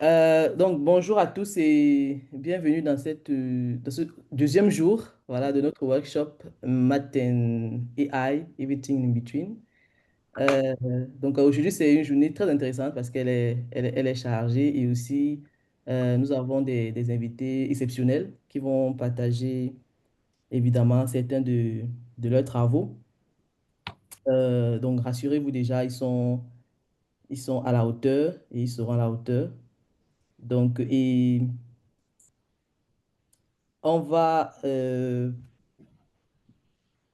Donc, bonjour à tous et bienvenue dans ce deuxième jour, voilà, de notre workshop Math and AI, Everything in Between. Euh, donc, aujourd'hui, c'est une journée très intéressante parce qu'elle est chargée et aussi, nous avons des invités exceptionnels qui vont partager évidemment certains de leurs travaux. Donc, rassurez-vous déjà, ils sont à la hauteur et ils seront à la hauteur. Donc, on va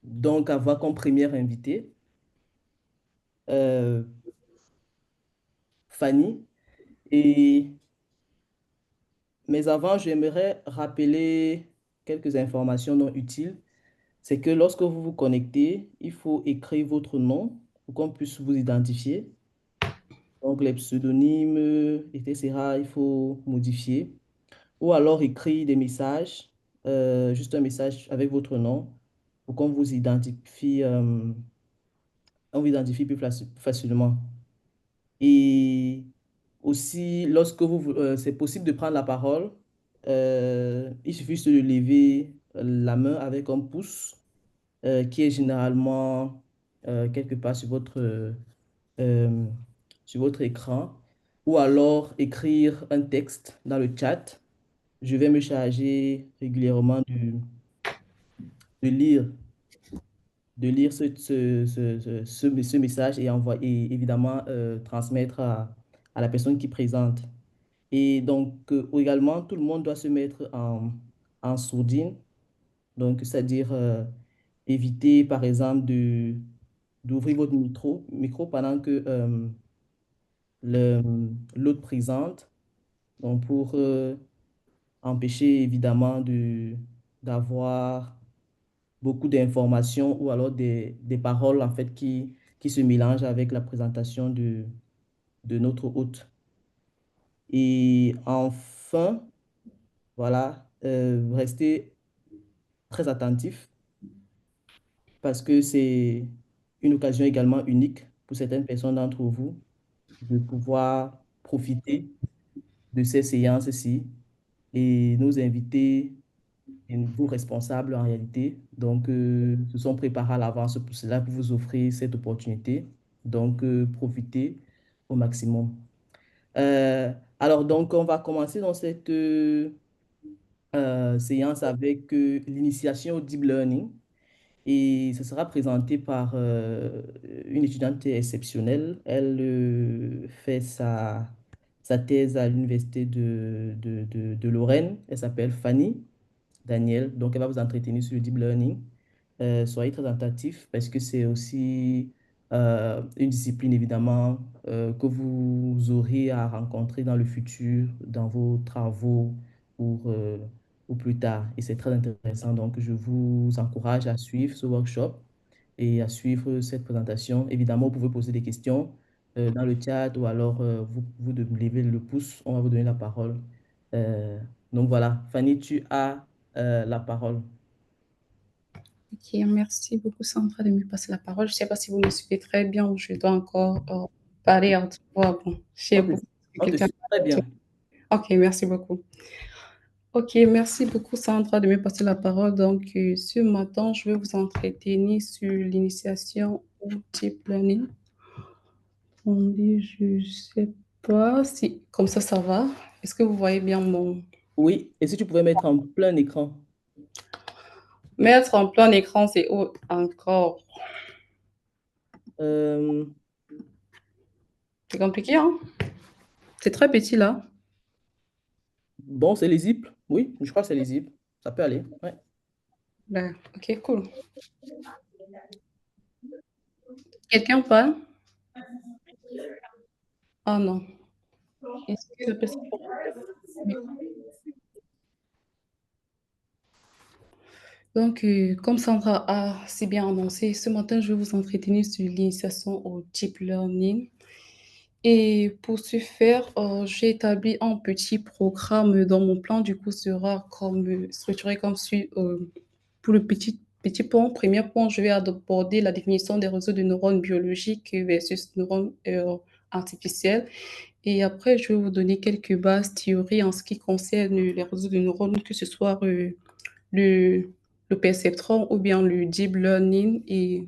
donc avoir comme première invitée euh, Fanny. Et, mais avant, j'aimerais rappeler quelques informations non utiles. C'est que lorsque vous vous connectez, il faut écrire votre nom pour qu'on puisse vous identifier. Donc les pseudonymes, etc., il faut modifier. Ou alors écrire des messages, juste un message avec votre nom pour qu'on vous identifie, on vous identifie plus facilement. Et aussi, lorsque c'est possible de prendre la parole, il suffit juste de lever la main avec un pouce qui est généralement quelque part euh, sur votre écran, ou alors écrire un texte dans le chat. Je vais me charger régulièrement de lire, de lire ce message et envoyer, évidemment, transmettre à la personne qui présente. Et donc, également, tout le monde doit se mettre en sourdine. Donc, c'est-à-dire éviter, par exemple, d'ouvrir votre micro pendant que l'autre présente. Donc, pour empêcher, évidemment, d'avoir beaucoup d'informations ou alors des paroles, en fait, qui se mélangent avec la présentation de notre hôte. Et enfin, voilà, restez très attentif parce que c'est une occasion également unique pour certaines personnes d'entre vous de pouvoir profiter de ces séances-ci et nos invités et nous responsables en réalité. Donc, se sont préparés à l'avance pour cela, pour vous offrir cette opportunité. Donc, profitez au maximum. Alors, donc, on va commencer dans cette séance avec l'initiation au deep learning. Et ce sera présenté par une étudiante exceptionnelle. Elle fait sa thèse à l'université de Lorraine. Elle s'appelle Fanny Daniel. Donc, elle va vous entretenir sur le deep learning. Soyez très attentifs parce que c'est aussi une discipline, évidemment, que vous aurez à rencontrer dans le futur, dans vos travaux ou plus tard. Et c'est très intéressant. Donc, je vous encourage à suivre ce workshop et à suivre cette présentation. Évidemment, vous pouvez poser des questions dans le chat ou alors vous de lever le pouce. On va vous donner la parole. Euh, donc voilà, Fanny, tu as la parole. Ok, merci beaucoup Sandra de me passer la parole. Je ne sais pas si vous me suivez très bien ou je dois encore parler à haute voix. Bon, je sais On te, beaucoup que on te quelqu'un. suit très bien. Ok, merci beaucoup. Ok, merci beaucoup Sandra de me passer la parole. Donc, ce matin, je vais vous entretenir sur l'initiation au deep learning. On dit, je ne sais pas si comme ça va. Est-ce que vous voyez bien mon... Oui, et si tu pouvais mettre en plein écran. Mettre en plein écran, c'est où encore? Euh, C'est compliqué, hein? C'est très petit là. bon, c'est lisible. Oui, je crois que c'est lisible. Ça peut aller. Ouais. Ben, ok, cool. Quelqu'un parle? Ah non. Est-ce que la personne peut répondre? Donc, comme Sandra a si bien annoncé, ce matin, je vais vous entretenir sur l'initiation au deep learning. Et pour ce faire, j'ai établi un petit programme dont mon plan, du coup, sera comme, structuré comme suit pour le petit petit point. Premier point, je vais aborder la définition des réseaux de neurones biologiques versus neurones artificiels. Et après, je vais vous donner quelques bases théories en ce qui concerne les réseaux de neurones, que ce soit le, le perceptron ou bien le deep learning. Et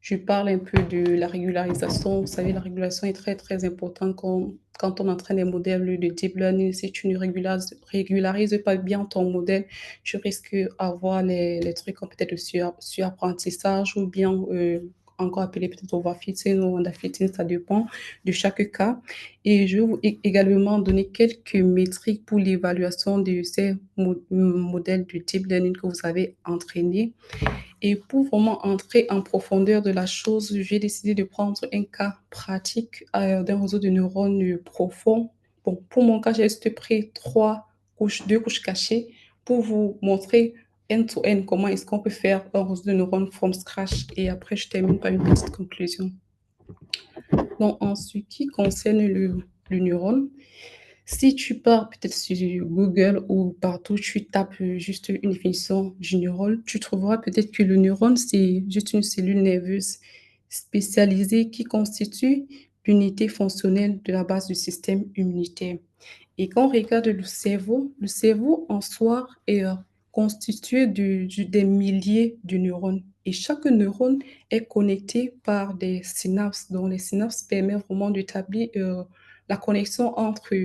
je parle un peu de la régularisation. Vous savez, la régulation est très, très importante quand on entraîne des modèles de deep learning. Si tu ne régularises pas bien ton modèle, tu risques d'avoir les trucs comme peut-être le surapprentissage ou bien encore appelé peut-être overfitting ou underfitting, ça dépend de chaque cas. Et je vais vous également donner quelques métriques pour l'évaluation de ces modèles de deep learning que vous avez entraînés. Et pour vraiment entrer en profondeur de la chose, j'ai décidé de prendre un cas pratique d'un réseau de neurones profond. Bon, pour mon cas, j'ai juste pris deux couches cachées pour vous montrer end-to-end comment est-ce qu'on peut faire un réseau de neurones from scratch. Et après, je termine par une petite conclusion. Donc, en ce qui concerne le neurone, si tu pars peut-être sur Google ou partout, tu tapes juste une définition du neurone, tu trouveras peut-être que le neurone, c'est juste une cellule nerveuse spécialisée qui constitue l'unité fonctionnelle de la base du système immunitaire. Et quand on regarde le cerveau en soi est constitué des milliers de neurones. Et chaque neurone est connecté par des synapses. Donc, les synapses permettent vraiment d'établir la connexion entre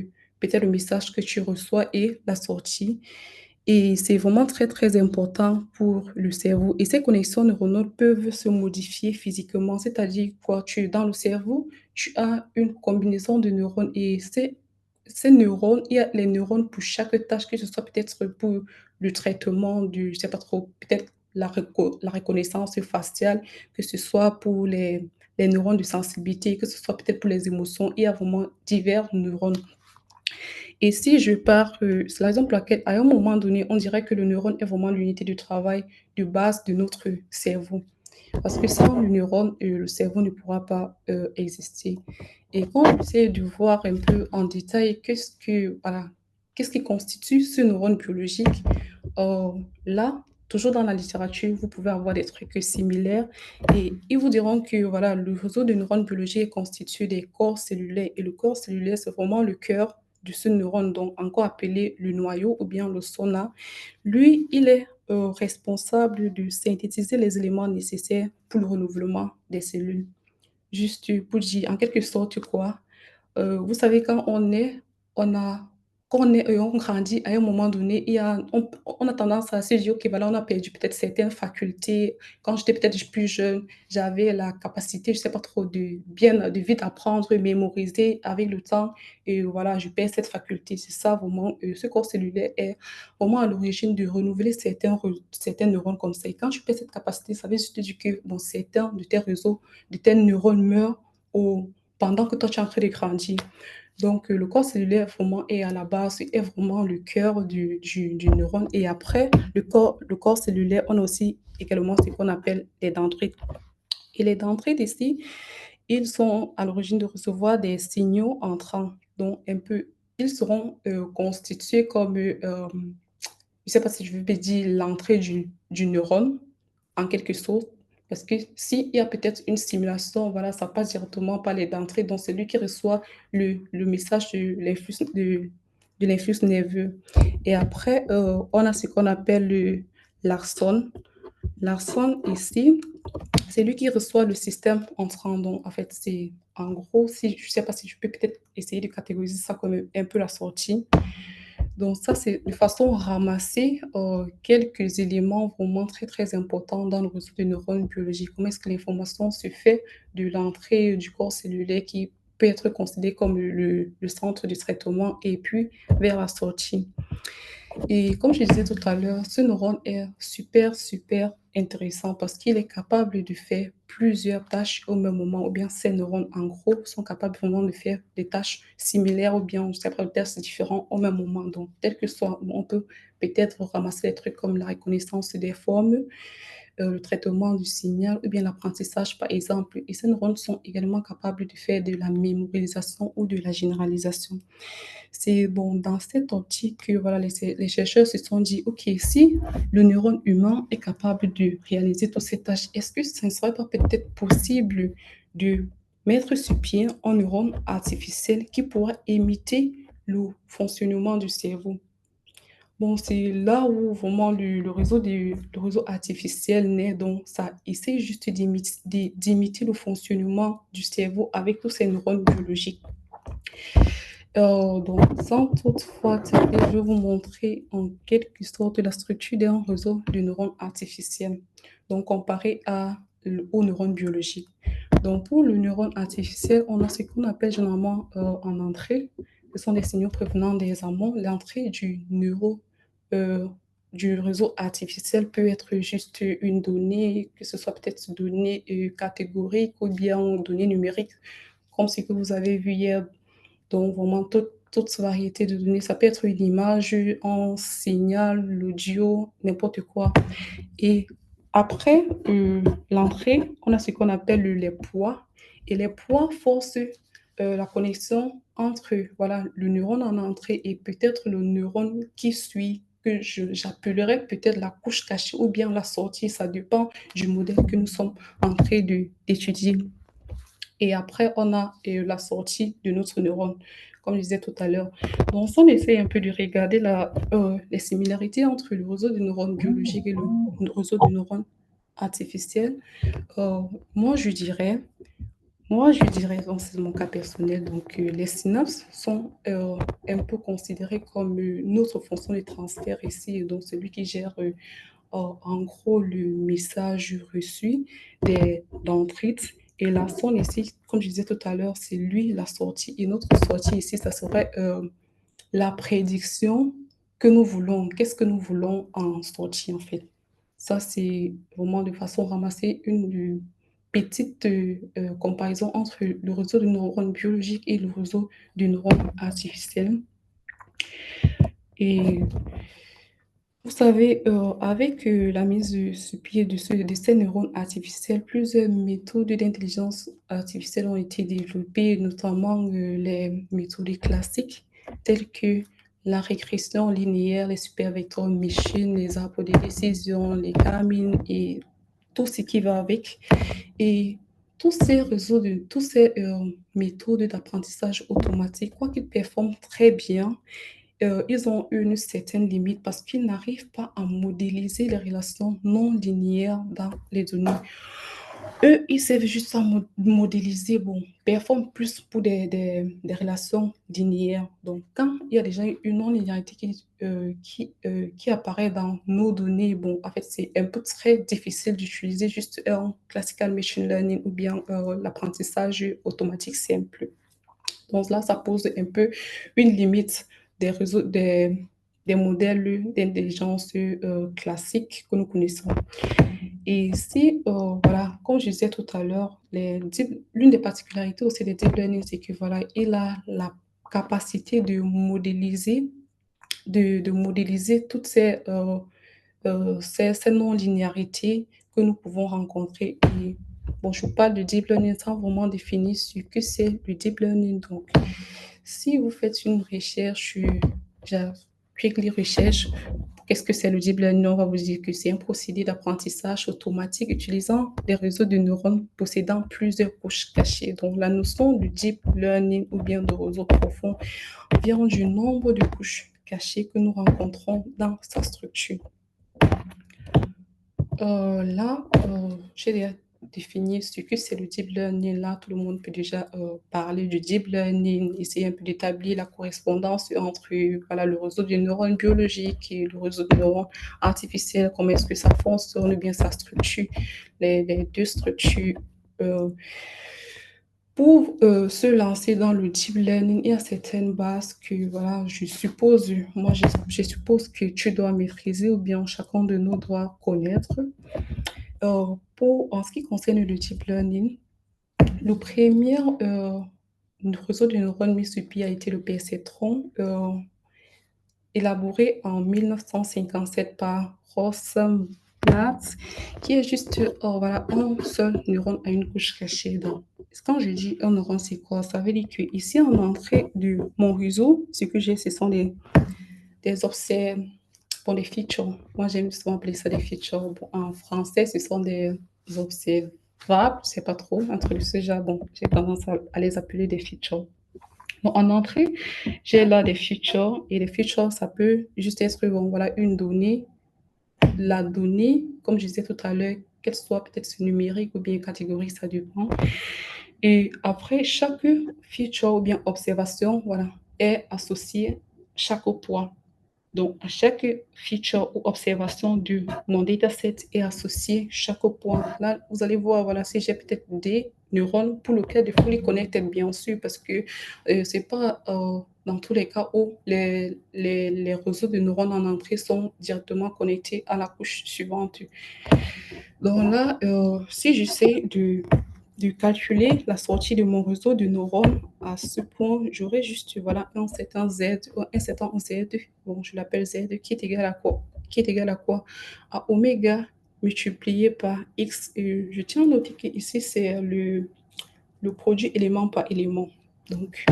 peut-être le message que tu reçois et la sortie. Et c'est vraiment très, très important pour le cerveau. Et ces connexions neuronales peuvent se modifier physiquement. C'est-à-dire, quoi, dans le cerveau, tu as une combinaison de neurones et ces neurones, il y a les neurones pour chaque tâche, que ce soit peut-être pour le traitement du, je sais pas trop, peut-être la reconnaissance faciale, que ce soit pour les neurones de sensibilité, que ce soit peut-être pour les émotions. Il y a vraiment divers neurones. Et si je pars, c'est la raison pour laquelle, à un moment donné, on dirait que le neurone est vraiment l'unité de travail de base de notre cerveau. Parce que sans le neurone, le cerveau ne pourra pas exister. Et quand on essaie de voir un peu en détail qu'est-ce qui constitue ce neurone biologique, là, toujours dans la littérature, vous pouvez avoir des trucs similaires et ils vous diront que voilà, le réseau de neurones biologiques est constitué des corps cellulaires et le corps cellulaire, c'est vraiment le cœur de ce neurone, donc encore appelé le noyau ou bien le sona. Lui, il est responsable de synthétiser les éléments nécessaires pour le renouvellement des cellules. Juste pour dire en quelque sorte quoi, vous savez, on a, quand on est, on grandit, à un moment donné, on a tendance à se dire, OK, voilà, on a perdu peut-être certaines facultés. Quand j'étais peut-être plus jeune, j'avais la capacité, je sais pas trop, de vite apprendre, mémoriser avec le temps. Et voilà, je perds cette faculté. C'est ça, vraiment, ce corps cellulaire est vraiment à l'origine de renouveler certains neurones comme ça. Et quand tu perds cette capacité, ça veut juste dire que, bon, certains de tes réseaux, de tes neurones meurent au pendant que toi, tu es en train de grandir. Donc, le corps cellulaire vraiment est à la base, est vraiment le cœur du neurone. Et après, le corps cellulaire, on a aussi également ce qu'on appelle les dendrites. Et les dendrites ici, ils sont à l'origine de recevoir des signaux entrants. Donc, un peu, ils seront constitués comme, je ne sais pas si je veux dire l'entrée du neurone, en quelque sorte. Parce que s'il y a peut-être une stimulation, voilà, ça passe directement par les dendrites. Donc, c'est lui qui reçoit le message de l'influx nerveux. Et après, on a ce qu'on appelle l'arsone. L'arsone ici, c'est lui qui reçoit le système entrant. Donc, en fait, c'est en gros, si, je ne sais pas si je peux peut-être essayer de catégoriser ça comme un peu la sortie. Donc ça, c'est de façon ramassée quelques éléments vraiment très, très importants dans le réseau des neurones biologiques. Comment est-ce que l'information se fait de l'entrée du corps cellulaire qui peut être considéré comme le centre du traitement et puis vers la sortie. Et comme je disais tout à l'heure, ce neurone est super, super intéressant parce qu'il est capable de faire plusieurs tâches au même moment, ou bien ces neurones, en gros, sont capables vraiment de faire des tâches similaires ou bien, je sais pas, des tâches différentes au même moment. Donc, tel que soit, on peut peut-être ramasser des trucs comme la reconnaissance des formes, le traitement du signal ou bien l'apprentissage, par exemple. Et ces neurones sont également capables de faire de la mémorisation ou de la généralisation. C'est bon, dans cette optique que voilà, les chercheurs se sont dit, OK, si le neurone humain est capable de réaliser toutes ces tâches, est-ce que ce ne serait pas peut-être possible de mettre sur pied un neurone artificiel qui pourra imiter le fonctionnement du cerveau? Bon, c'est là où vraiment le réseau artificiel naît. Donc, ça essaie juste d'imiter le fonctionnement du cerveau avec tous ces neurones biologiques. Donc, sans toutefois tarder, je vais vous montrer en quelque sorte la structure d'un réseau de neurones artificiels, donc comparé aux neurones biologiques. Donc, pour le neurone artificiel, on a ce qu'on appelle généralement en entrée, ce sont des signaux prévenant des amont. L'entrée euh, du réseau artificiel peut être juste une donnée, que ce soit peut-être une donnée catégorique ou bien une donnée numérique, comme ce que vous avez vu hier. Donc, vraiment, toute variété de données. Ça peut être une image, un signal, l'audio, n'importe quoi. Et après l'entrée, on a ce qu'on appelle les poids. Et les poids forcent la connexion entre voilà, le neurone en entrée et peut-être le neurone qui suit, que j'appellerais peut-être la couche cachée ou bien la sortie. Ça dépend du modèle que nous sommes en train d'étudier. Et après, on a la sortie de notre neurone, comme je disais tout à l'heure. Donc, on essaie un peu de regarder les similarités entre le réseau de neurones biologiques et le réseau de neurones artificiels. Euh, moi, je dirais, donc c'est mon cas personnel, donc les synapses sont un peu considérées comme notre fonction de transfert ici, donc celui qui gère en gros le message reçu des dendrites. Et la sonde ici, comme je disais tout à l'heure, c'est lui la sortie. Et notre sortie ici, ça serait la prédiction que nous voulons. Qu'est-ce que nous voulons en sortie en fait? Ça, c'est vraiment de façon ramassée une petite comparaison entre le réseau de neurones biologiques et le réseau de neurones artificiels. Et vous savez, avec la mise sur pied de ces neurones artificiels, plusieurs méthodes d'intelligence artificielle ont été développées, notamment les méthodes classiques telles que la régression linéaire, les supervecteurs machines, les arbres de décision, les gamines et tout ce qui va avec. Et tous ces méthodes d'apprentissage automatique, quoi qu'ils performent très bien, ils ont une certaine limite parce qu'ils n'arrivent pas à modéliser les relations non linéaires dans les données. Eux, ils servent juste à modéliser, bon, performent plus pour des relations linéaires. Donc, quand il y a déjà une non-linéarité qui apparaît dans nos données, bon, en fait, c'est un peu très difficile d'utiliser juste un classical machine learning ou bien l'apprentissage automatique simple. Donc là, ça pose un peu une limite des réseaux, des modèles d'intelligence classiques que nous connaissons. Et si, voilà, comme je disais tout à l'heure, l'une des particularités aussi des deep learning, c'est que voilà, il a la capacité de modéliser toutes ces non-linéarités que nous pouvons rencontrer. Et bon, je parle de deep learning sans vraiment définir ce que c'est le deep learning. Donc, si vous faites une recherche, quickly recherche, qu'est-ce que c'est le deep learning? On va vous dire que c'est un procédé d'apprentissage automatique utilisant des réseaux de neurones possédant plusieurs couches cachées. Donc, la notion du deep learning ou bien de réseau profond vient du nombre de couches cachées que nous rencontrons dans sa structure. Là, j'ai déjà défini ce que c'est le deep learning. Là, tout le monde peut déjà parler du deep learning, essayer un peu d'établir la correspondance entre voilà, le réseau de neurones biologiques et le réseau de neurones artificiels, comment est-ce que ça fonctionne, bien sa structure, les deux structures. Euh, pour se lancer dans le deep learning, il y a certaines bases que, voilà, je suppose que tu dois maîtriser ou bien chacun de nous doit connaître. En ce qui concerne le deep learning, le premier réseau de neurones mis sur pied a été le perceptron, élaboré en 1957 par Ross NAT, qui est juste voilà, un seul neurone à une couche cachée. Donc, quand je dis un neurone, c'est quoi? Ça veut dire que ici, en entrée de mon réseau, ce que j'ai, ce sont des obsèques, bon, des features. Moi, j'aime souvent appeler ça des features. Bon, en français, ce sont des observables, je sais pas trop, entre ce genre. Bon, j'ai tendance à les appeler des features. Donc, en entrée, j'ai là des features et les features, ça peut juste être bon, voilà, une donnée. La donnée, comme je disais tout à l'heure, qu'elle soit peut-être numérique ou bien catégorique, ça dépend. Et après, chaque feature ou bien observation, voilà, est associée chaque point. Donc, à chaque feature ou observation de mon dataset est associé chaque point. Là, vous allez voir, voilà, si j'ai peut-être des neurones pour le cas de fully connected, bien sûr, parce que c'est pas dans tous les cas où les réseaux de neurones en entrée sont directement connectés à la couche suivante. Donc là, si j'essaie de calculer la sortie de mon réseau de neurones à ce point, j'aurais juste voilà, un certain Z, un certain Z, bon, je l'appelle Z, qui est égal à quoi? Qui est égal à quoi? À oméga multiplié par X. Et je tiens à noter que ici, c'est le produit élément par élément. Donc,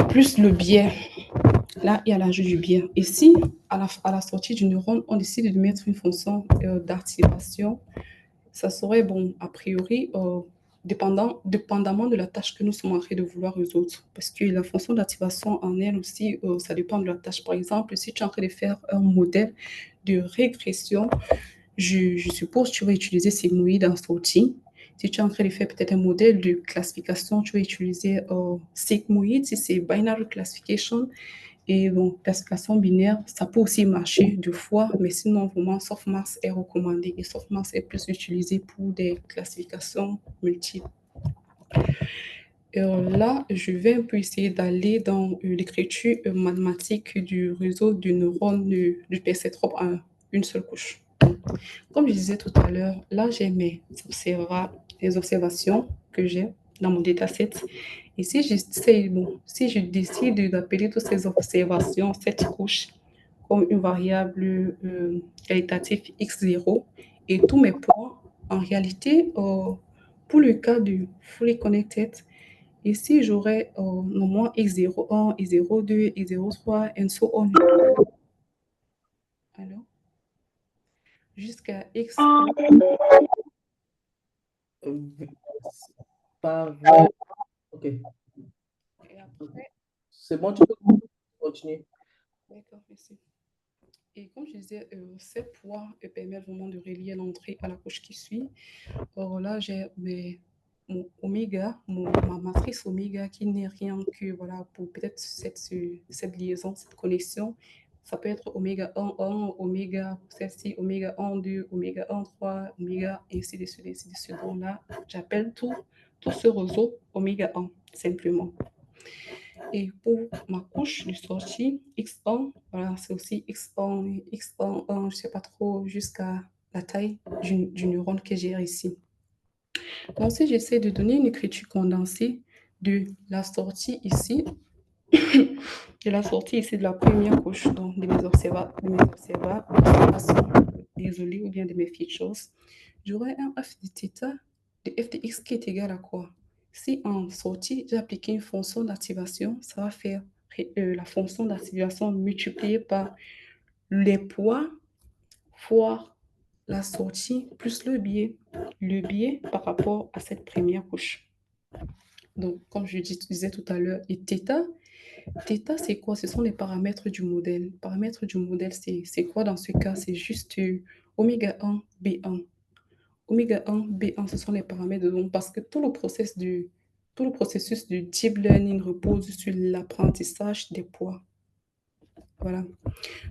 plus le biais. Là, il y a l'ajout du biais. Ici, à la sortie du neurone, on décide de mettre une fonction d'activation. Ça serait, bon, a priori, dépendamment de la tâche que nous sommes en train de vouloir résoudre. Parce que la fonction d'activation en elle aussi, ça dépend de la tâche. Par exemple, si tu es en train de faire un modèle de régression, je suppose que tu vas utiliser sigmoïde en sortie. Si tu es en train de faire peut-être un modèle de classification, tu vas utiliser sigmoïde, si c'est binary classification. Et donc, classification binaire, ça peut aussi marcher deux fois, mais sinon, vraiment, softmax est recommandé. Et softmax est plus utilisé pour des classifications multiples. Là, je vais un peu essayer d'aller dans l'écriture mathématique du réseau de neurones du perceptrope en une seule couche. Comme je disais tout à l'heure, là, j'ai les observations que j'ai dans mon dataset. Et si je décide d'appeler toutes ces observations, cette couche, comme une variable qualitative x0, et tous mes points, en réalité, pour le cas du fully connected, ici, j'aurais normalement x01, x02, x03, and so on. Alors, jusqu'à x. Par 20. Ok. Et après, C'est bon, tu peux continuer. d'accord, merci. Et comme je disais, ces poids permettent vraiment de relier l'entrée à la couche qui suit. Or là, j'ai mon oméga, ma matrice oméga qui n'est rien que voilà, pour peut-être cette liaison, cette connexion. Ça peut être oméga 1, oméga, celle-ci, oméga 1, 2, oméga 1, 3, oméga, et ainsi de suite, ainsi de suite. Donc là, j'appelle tout ce réseau oméga 1, simplement. Et pour ma couche de sortie, X1, voilà, c'est aussi X1, X1, 1, je ne sais pas trop, jusqu'à la taille du neurone que j'ai ici. Donc, si j'essaie de donner une écriture condensée de la sortie ici, de la sortie ici de la première couche, donc de mes observables, désolé, ou bien de mes features, j'aurai un f de θ de f de x qui est égal à quoi? Si en sortie, j'ai appliqué une fonction d'activation, ça va faire la fonction d'activation multipliée par les poids fois la sortie plus le biais par rapport à cette première couche. Donc, comme je disais tout à l'heure, et θ, c'est quoi? Ce sont les paramètres du modèle. Les paramètres du modèle, c'est quoi dans ce cas? C'est juste oméga 1, B1. Oméga 1, B1, ce sont les paramètres de donc parce que tout le processus du deep learning repose sur l'apprentissage des poids. Voilà.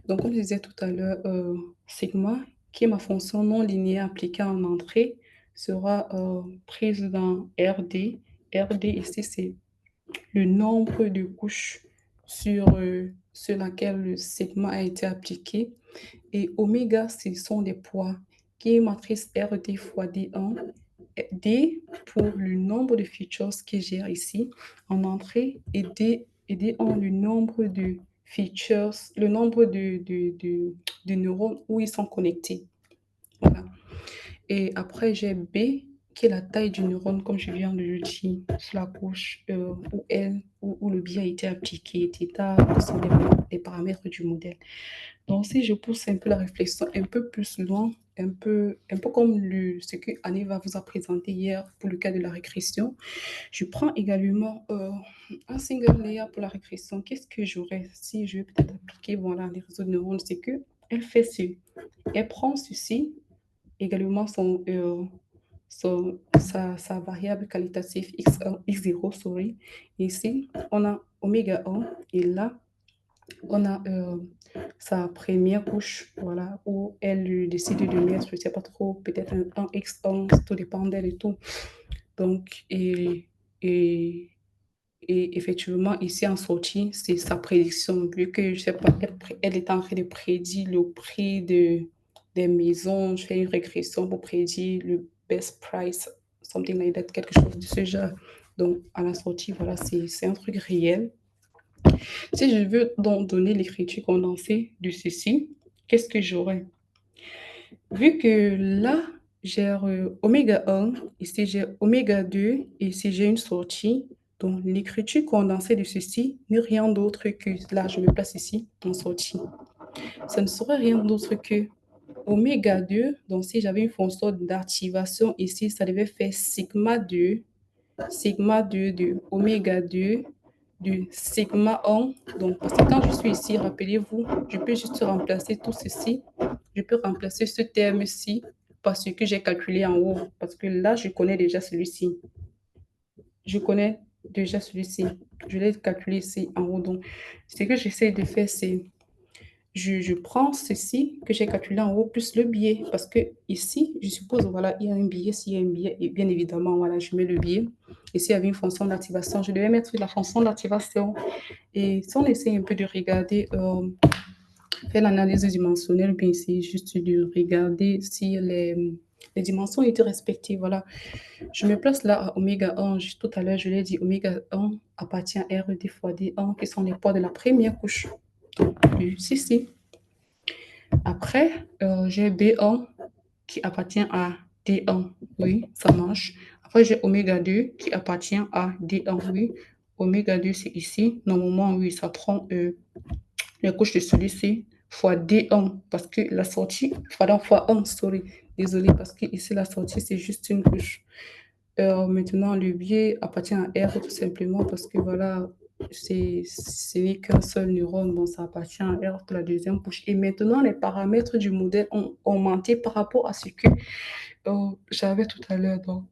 Donc, comme je disais tout à l'heure, sigma, qui est ma fonction non linéaire appliquée en entrée, sera prise dans RD. RD, ici, c'est le nombre de couches sur laquelle le sigma a été appliqué. Et oméga, ce sont des poids, qui est matrice RD fois D1. D pour le nombre de features que j'ai ici en entrée et D en le nombre de features, le nombre de neurones où ils sont connectés. Voilà. Et après, j'ai B, qui est la taille du neurone, comme je viens de le dire, sur la couche où le biais a été appliqué, θ, ce sont les paramètres du modèle. Donc, si je pousse un peu la réflexion un peu plus loin, un peu comme ce que Annie va vous a présenté hier pour le cas de la régression, je prends également un single layer pour la régression. Qu'est-ce que j'aurais si je vais peut-être appliquer voilà, les réseaux de neurones? C'est que elle fait elle prend ceci, également sa variable qualitative x0, sorry. Ici, on a oméga 1 et là, on a sa première couche, voilà, où elle décide de mettre, je ne sais pas trop, peut-être un X1, tout dépend d'elle et tout. Donc, et, et effectivement, ici en sortie, c'est sa prédiction, vu que, je sais pas, elle est en train de prédire le prix des maisons, je fais une régression pour prédire le best price, something like that, quelque chose de ce genre. Donc, à la sortie, voilà, c'est un truc réel. Si je veux donc donner l'écriture condensée de ceci, qu'est-ce que j'aurais? Vu que là, j'ai oméga 1, ici j'ai oméga 2, et ici j'ai une sortie. Donc l'écriture condensée de ceci n'est rien d'autre que, là je me place ici, en sortie. Ça ne serait rien d'autre que oméga 2. Donc si j'avais une fonction d'activation ici, ça devait faire sigma 2 de oméga 2 de sigma 1. Donc, parce que quand je suis ici, rappelez-vous, je peux juste remplacer tout ceci. Je peux remplacer ce terme-ci parce que j'ai calculé en haut. Parce que là, je connais déjà celui-ci. Je connais déjà celui-ci. Je l'ai calculé ici en haut. Donc, ce que j'essaie de faire, c'est je prends ceci que j'ai calculé en haut plus le biais parce que ici, je suppose, voilà, il y a un biais, s'il y a un biais, et bien évidemment, voilà, je mets le biais. Et s'il y avait une fonction d'activation, je devais mettre la fonction d'activation. Et si on essaie un peu de regarder, faire l'analyse dimensionnelle, bien c'est juste de regarder si les dimensions étaient respectées. Voilà, je me place là à oméga 1. Tout à l'heure, je l'ai dit, oméga 1 appartient à RD fois D1, qui sont les poids de la première couche du CC. Après, j'ai B1 qui appartient à D1. Oui, ça marche. Après, j'ai oméga 2 qui appartient à D1. Oui, oméga 2, c'est ici. Normalement, oui, ça prend les couches de celui-ci fois D1 parce que la sortie, pardon, fois 1, sorry. Désolé, parce que ici, la sortie, c'est juste une couche. Maintenant, le biais appartient à R tout simplement parce que voilà, ce n'est qu'un seul neurone, donc ça appartient à R pour la deuxième couche. Et maintenant, les paramètres du modèle ont augmenté par rapport à ce que j'avais tout à l'heure. Donc,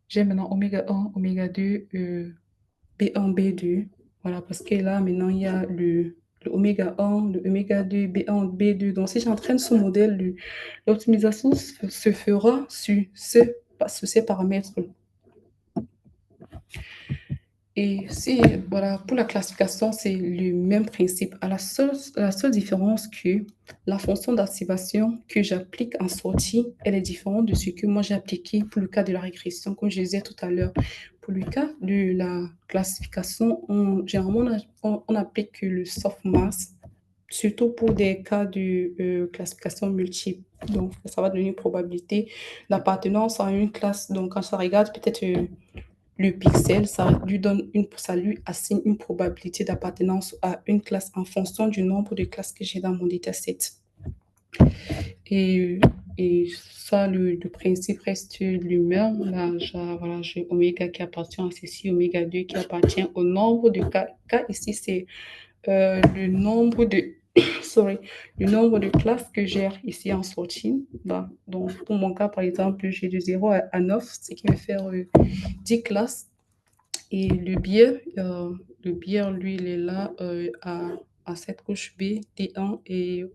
j'ai maintenant oméga 1, oméga 2, B1, B2. Voilà, parce que là, maintenant, il y a le oméga 1, le oméga 2, B1, B2. Donc, si j'entraîne ce modèle, l'optimisation se fera sur ces paramètres. Et si, voilà, pour la classification, c'est le même principe. La seule différence que la fonction d'activation que j'applique en sortie, elle est différente de ce que moi j'ai appliqué pour le cas de la régression, comme je disais tout à l'heure. Pour le cas de la classification, généralement, on applique le softmax, surtout pour des cas de classification multiple. Donc, ça va donner une probabilité d'appartenance à une classe. Donc, quand ça regarde peut-être le pixel, ça lui assigne une probabilité d'appartenance à une classe en fonction du nombre de classes que j'ai dans mon dataset. Et, et ça, le principe reste le même. Là, voilà, j'ai oméga qui appartient à ceci, oméga 2 qui appartient au nombre de cas. Cas ici, c'est le nombre de sorry, le nombre de classes que j'ai ici en sortie. Là. Donc, pour mon cas, par exemple, j'ai de 0 à 9, ce qui veut faire 10 classes. Et le biais, lui, il est là à cette couche B, T1 et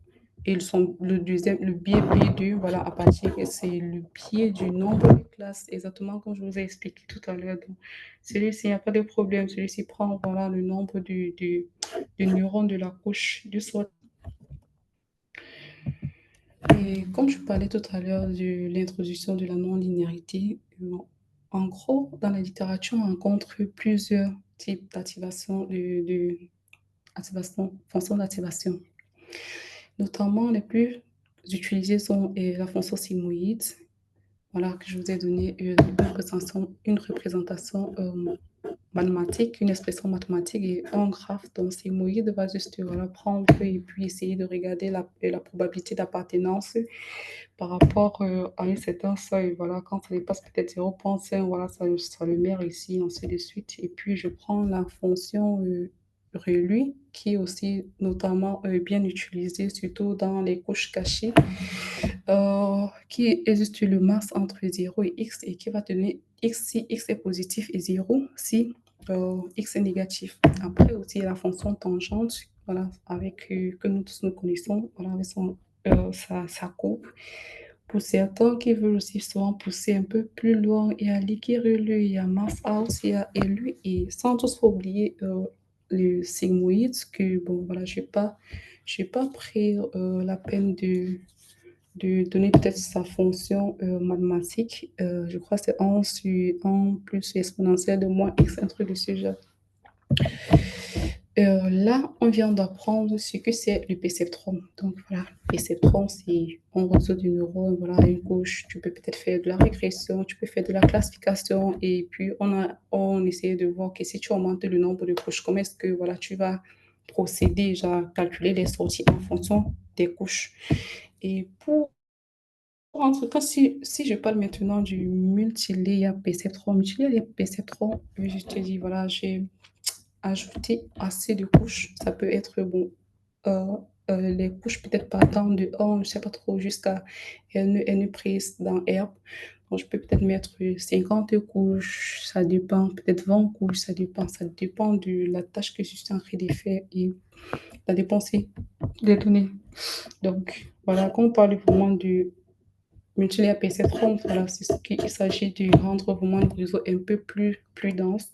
le biais B2, voilà, à partir, c'est le biais du nombre de classes, exactement comme je vous ai expliqué tout à l'heure. Donc, celui-ci, il n'y a pas de problème. Celui-ci prend, voilà, le nombre de neurones de la couche du sol. Et comme je parlais tout à l'heure de l'introduction de la non-linéarité, en gros, dans la littérature, on rencontre plusieurs types d'activation, fonctions d'activation. Notamment, les plus utiliser la fonction sigmoïde, voilà, que je vous ai donné une représentation mathématique, une expression mathématique et un graphe. Donc, sigmoïde va juste voilà, prendre et puis essayer de regarder la probabilité d'appartenance par rapport à un certain seuil. Voilà, quand ça dépasse peut-être 0,5, voilà, ça le met ici, ainsi de suite. Et puis, je prends la fonction ReLU, qui est aussi notamment bien utilisée, surtout dans les couches cachées, qui existe le max entre 0 et x et qui va donner x si x est positif et 0 si x est négatif. Après aussi, il y a la fonction tangente, voilà, avec, que nous tous nous connaissons, voilà, avec sa courbe. Pour certains qui veulent aussi souvent pousser un peu plus loin, il y a Likirelu, il y a Masshaus, il y a Elu, et sans tous oublier le sigmoïde, que bon, voilà, je n'ai pas pris la peine de donner peut-être sa fonction mathématique. Je crois que c'est 1 sur 1 plus exponentielle de moins x, un truc de ce genre. Là, on vient d'apprendre ce que c'est le perceptron. Donc voilà, le perceptron, c'est un réseau de neurones, voilà, une couche. Tu peux peut-être faire de la régression, tu peux faire de la classification. Et puis, on essayait de voir que si tu augmentes le nombre de couches, comment est-ce que voilà, tu vas procéder, genre calculer les sorties en fonction des couches. Et en tout cas, si je parle maintenant du multilayer perceptron, multilayer perceptron, je te dis, voilà, j'ai ajouter assez de couches. Ça peut être bon, euh, les couches peut-être partant de 1, je ne sais pas trop, jusqu'à N prise dans herbe. Donc, je peux peut-être mettre 50 couches, ça dépend, peut-être 20 couches, ça dépend de la tâche que je suis en train de faire et ça dépend aussi des données. Donc, voilà, quand on parle vraiment du multilayer perceptron, voilà, c'est ce qu'il s'agit de rendre vraiment le réseau un peu plus dense.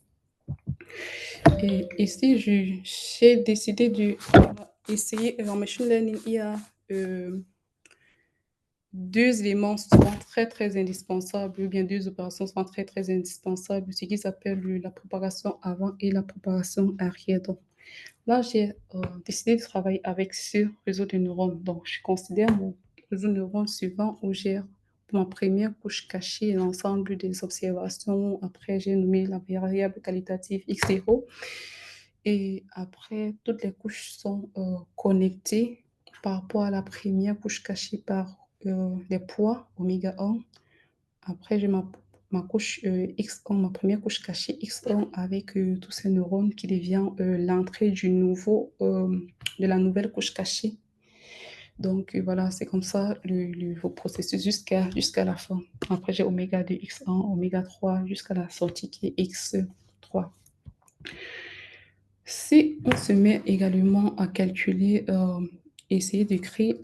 Et ici, j'ai décidé d'essayer en machine learning. Il y a deux éléments souvent très indispensables, ou bien deux opérations souvent très indispensables, ce qui s'appelle la propagation avant et la propagation arrière. Donc, là, j'ai décidé de travailler avec ce réseau de neurones. Donc, je considère mon réseau de neurones suivant où j'ai ma première couche cachée l'ensemble des observations. Après, j'ai nommé la variable qualitative x0. Et après, toutes les couches sont connectées par rapport à la première couche cachée par les poids oméga 1. Après, j'ai ma couche X1, ma première couche cachée X1 avec tous ces neurones qui devient l'entrée de la nouvelle couche cachée. Donc voilà, c'est comme ça le processus jusqu'à la fin. Après, j'ai oméga 2 X1, oméga 3 jusqu'à la sortie qui est X3. Si on se met également à calculer, essayer de créer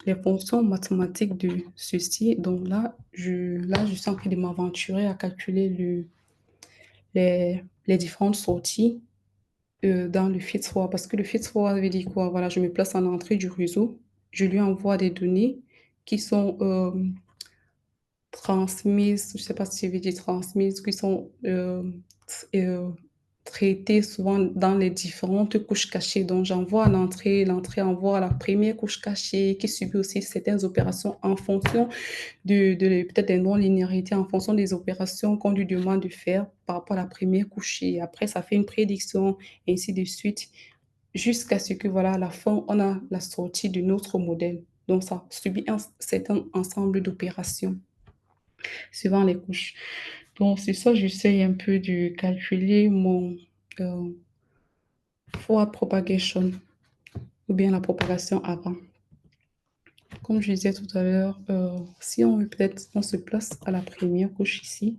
les fonctions mathématiques de ceci, donc là, je suis en train de m'aventurer à calculer les différentes sorties dans le feed-forward. Parce que le feed-forward veut dire quoi? Voilà, je me place en entrée du réseau, je lui envoie des données qui sont transmises, je ne sais pas si je vais dire transmises, qui sont euh, traitées souvent dans les différentes couches cachées. Donc, j'envoie à l'entrée envoie à la première couche cachée qui subit aussi certaines opérations en fonction peut-être des non-linéarités, en fonction des opérations qu'on lui demande de faire par rapport à la première couche. Et après, ça fait une prédiction, et ainsi de suite, jusqu'à ce que, voilà, à la fin, on a la sortie de notre modèle. Donc, ça subit un certain ensemble d'opérations suivant les couches. Donc, c'est ça, j'essaye un peu de calculer mon euh, forward propagation ou bien la propagation avant. Comme je disais tout à l'heure, si on veut peut-être, on se place à la première couche ici.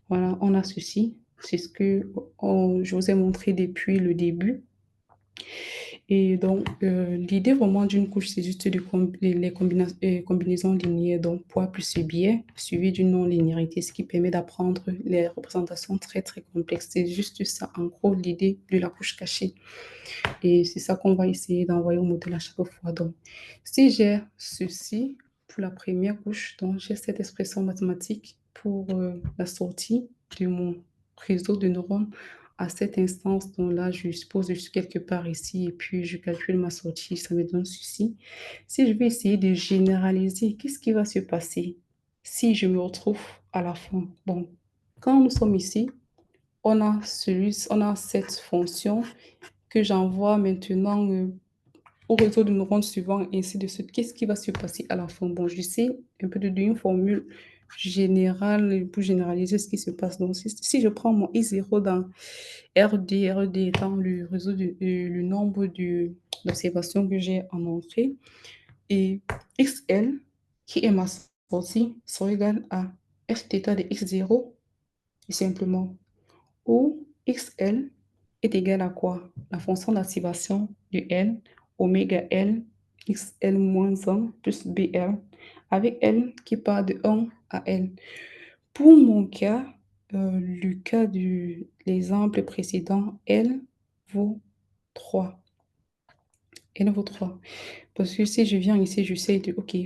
Voilà, on a ceci. C'est ce que je vous ai montré depuis le début. Et donc, l'idée vraiment d'une couche, c'est juste les combinaisons linéaires, donc poids plus biais, suivi d'une non-linéarité, ce qui permet d'apprendre les représentations très complexes. C'est juste ça, en gros, l'idée de la couche cachée. Et c'est ça qu'on va essayer d'envoyer au modèle à chaque fois. Donc, si j'ai ceci pour la première couche, donc j'ai cette expression mathématique pour la sortie de mon réseau de neurones à cette instance, donc là, je suppose que je suis quelque part ici et puis je calcule ma sortie, ça me donne ceci. Si je vais essayer de généraliser, qu'est-ce qui va se passer si je me retrouve à la fin? Bon, quand nous sommes ici, on a cette fonction que j'envoie maintenant au réseau de neurones suivant, et ainsi de suite. Qu'est-ce qui va se passer à la fin? Bon, je sais un peu de une formule générale pour généraliser ce qui se passe. Donc, si je prends mon I0 dans RD, RD étant le réseau le nombre d'observations que j'ai en entrée, et XL, qui est ma sortie, sera égal à Fθ de X0, et simplement, où XL est égal à quoi? La fonction d'activation de L, oméga L, XL moins 1 plus BL, avec L qui part de 1 à L. Pour mon cas, le cas de l'exemple précédent, L vaut 3. L vaut 3. Parce que si je viens ici, je sais de, OK,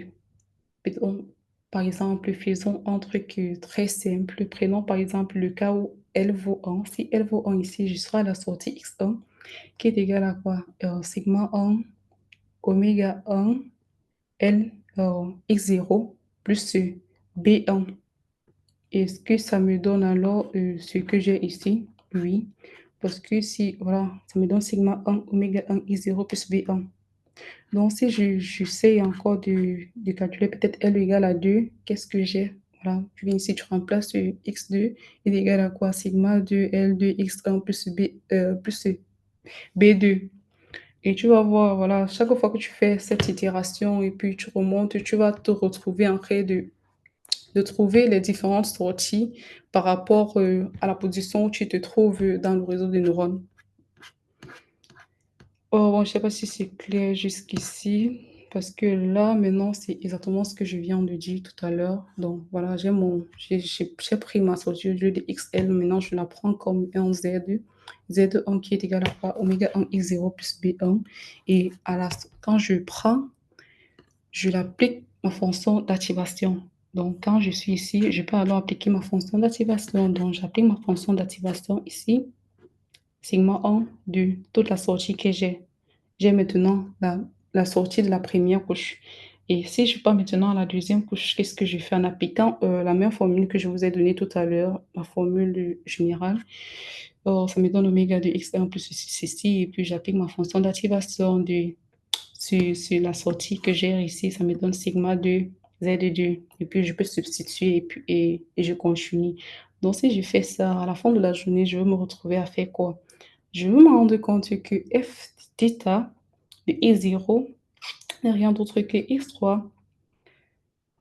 par exemple, faisons un truc très simple. Prenons par exemple le cas où L vaut 1. Si L vaut 1 ici, je serai à la sortie X1 qui est égal à quoi? Sigma 1, oméga 1, L, X0 plus B1. Est-ce que ça me donne alors ce que j'ai ici? Oui. Parce que si, voilà, ça me donne sigma 1, oméga 1, X0 plus B1. Donc, si j'essaie encore de calculer peut-être L égale à 2, qu'est-ce que j'ai? Voilà, je viens ici, tu remplaces X2, il est égal à quoi? Sigma 2, L2, X1 plus B2. Et tu vas voir, voilà, chaque fois que tu fais cette itération et puis tu remontes, tu vas te retrouver en train de trouver les différentes sorties par rapport à la position où tu te trouves dans le réseau des neurones. Oh, bon, je ne sais pas si c'est clair jusqu'ici, parce que là, maintenant, c'est exactement ce que je viens de dire tout à l'heure. Donc, voilà, j'ai pris ma sortie au lieu de XL, maintenant, je la prends comme un Z1 qui est égal à quoi? Oméga 1 X0 plus B1. Et quand je prends, je l'applique ma fonction d'activation. Donc, quand je suis ici, je peux alors appliquer ma fonction d'activation. Donc, j'applique ma fonction d'activation ici, sigma 1 de toute la sortie que j'ai. J'ai maintenant la sortie de la première couche. Et si je pars maintenant à la deuxième couche, qu'est-ce que je fais en appliquant la même formule que je vous ai donnée tout à l'heure, la formule générale? Ça me donne oméga de x1 plus ceci, et puis j'applique ma fonction d'activation sur la sortie que j'ai ici, ça me donne sigma de Z2. Et puis je peux substituer et je continue. Donc si je fais ça, à la fin de la journée, je vais me retrouver à faire quoi? Je vais me rendre compte que f θ de E0 n'est rien d'autre que X3.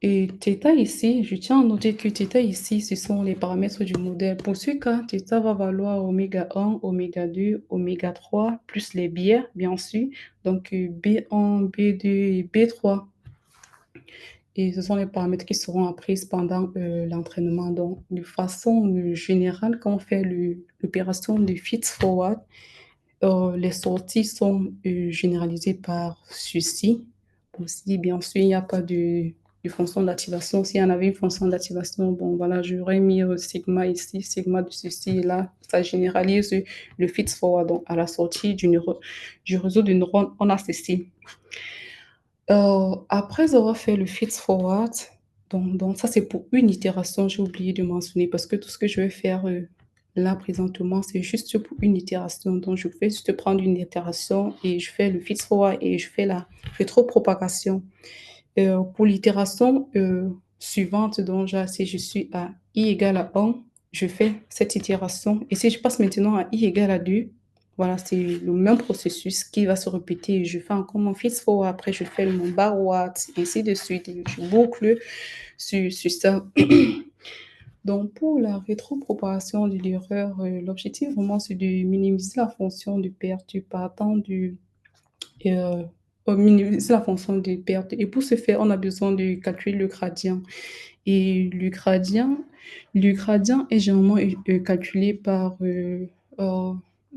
Et θ ici, je tiens à noter que θ ici, ce sont les paramètres du modèle. Pour ce cas, θ va valoir oméga 1, oméga 2, oméga 3, plus les biais, bien sûr. Donc B1, B2 et B3. Et ce sont les paramètres qui seront appris pendant l'entraînement. Donc, de façon générale, quand on fait l'opération de feed-forward, les sorties sont généralisées par ceci. Aussi, bien sûr, il n'y a pas de fonction d'activation. S'il y en avait une fonction d'activation, bon, voilà, j'aurais mis sigma ici, sigma de ceci, et là, ça généralise le feed-forward. Donc, à la sortie du réseau de neurones, on a ceci. Après avoir fait le feed-forward, donc ça, c'est pour une itération, j'ai oublié de mentionner, parce que tout ce que je vais faire là présentement, c'est juste pour une itération. Donc, je vais juste prendre une itération et je fais le feed-forward et je fais la rétropropagation. Pour l'itération suivante, donc si je suis à i égale à 1, je fais cette itération. Et si je passe maintenant à i égale à 2, voilà, c'est le même processus qui va se répéter. Je fais encore mon feed forward, après je fais mon barward, ainsi de suite. Et je boucle sur ça. Donc, pour la rétropropagation de l'erreur, l'objectif vraiment, c'est de minimiser la fonction de perte partant du minimiser la fonction de perte. Et pour ce faire, on a besoin de calculer le gradient. Et le gradient est généralement calculé par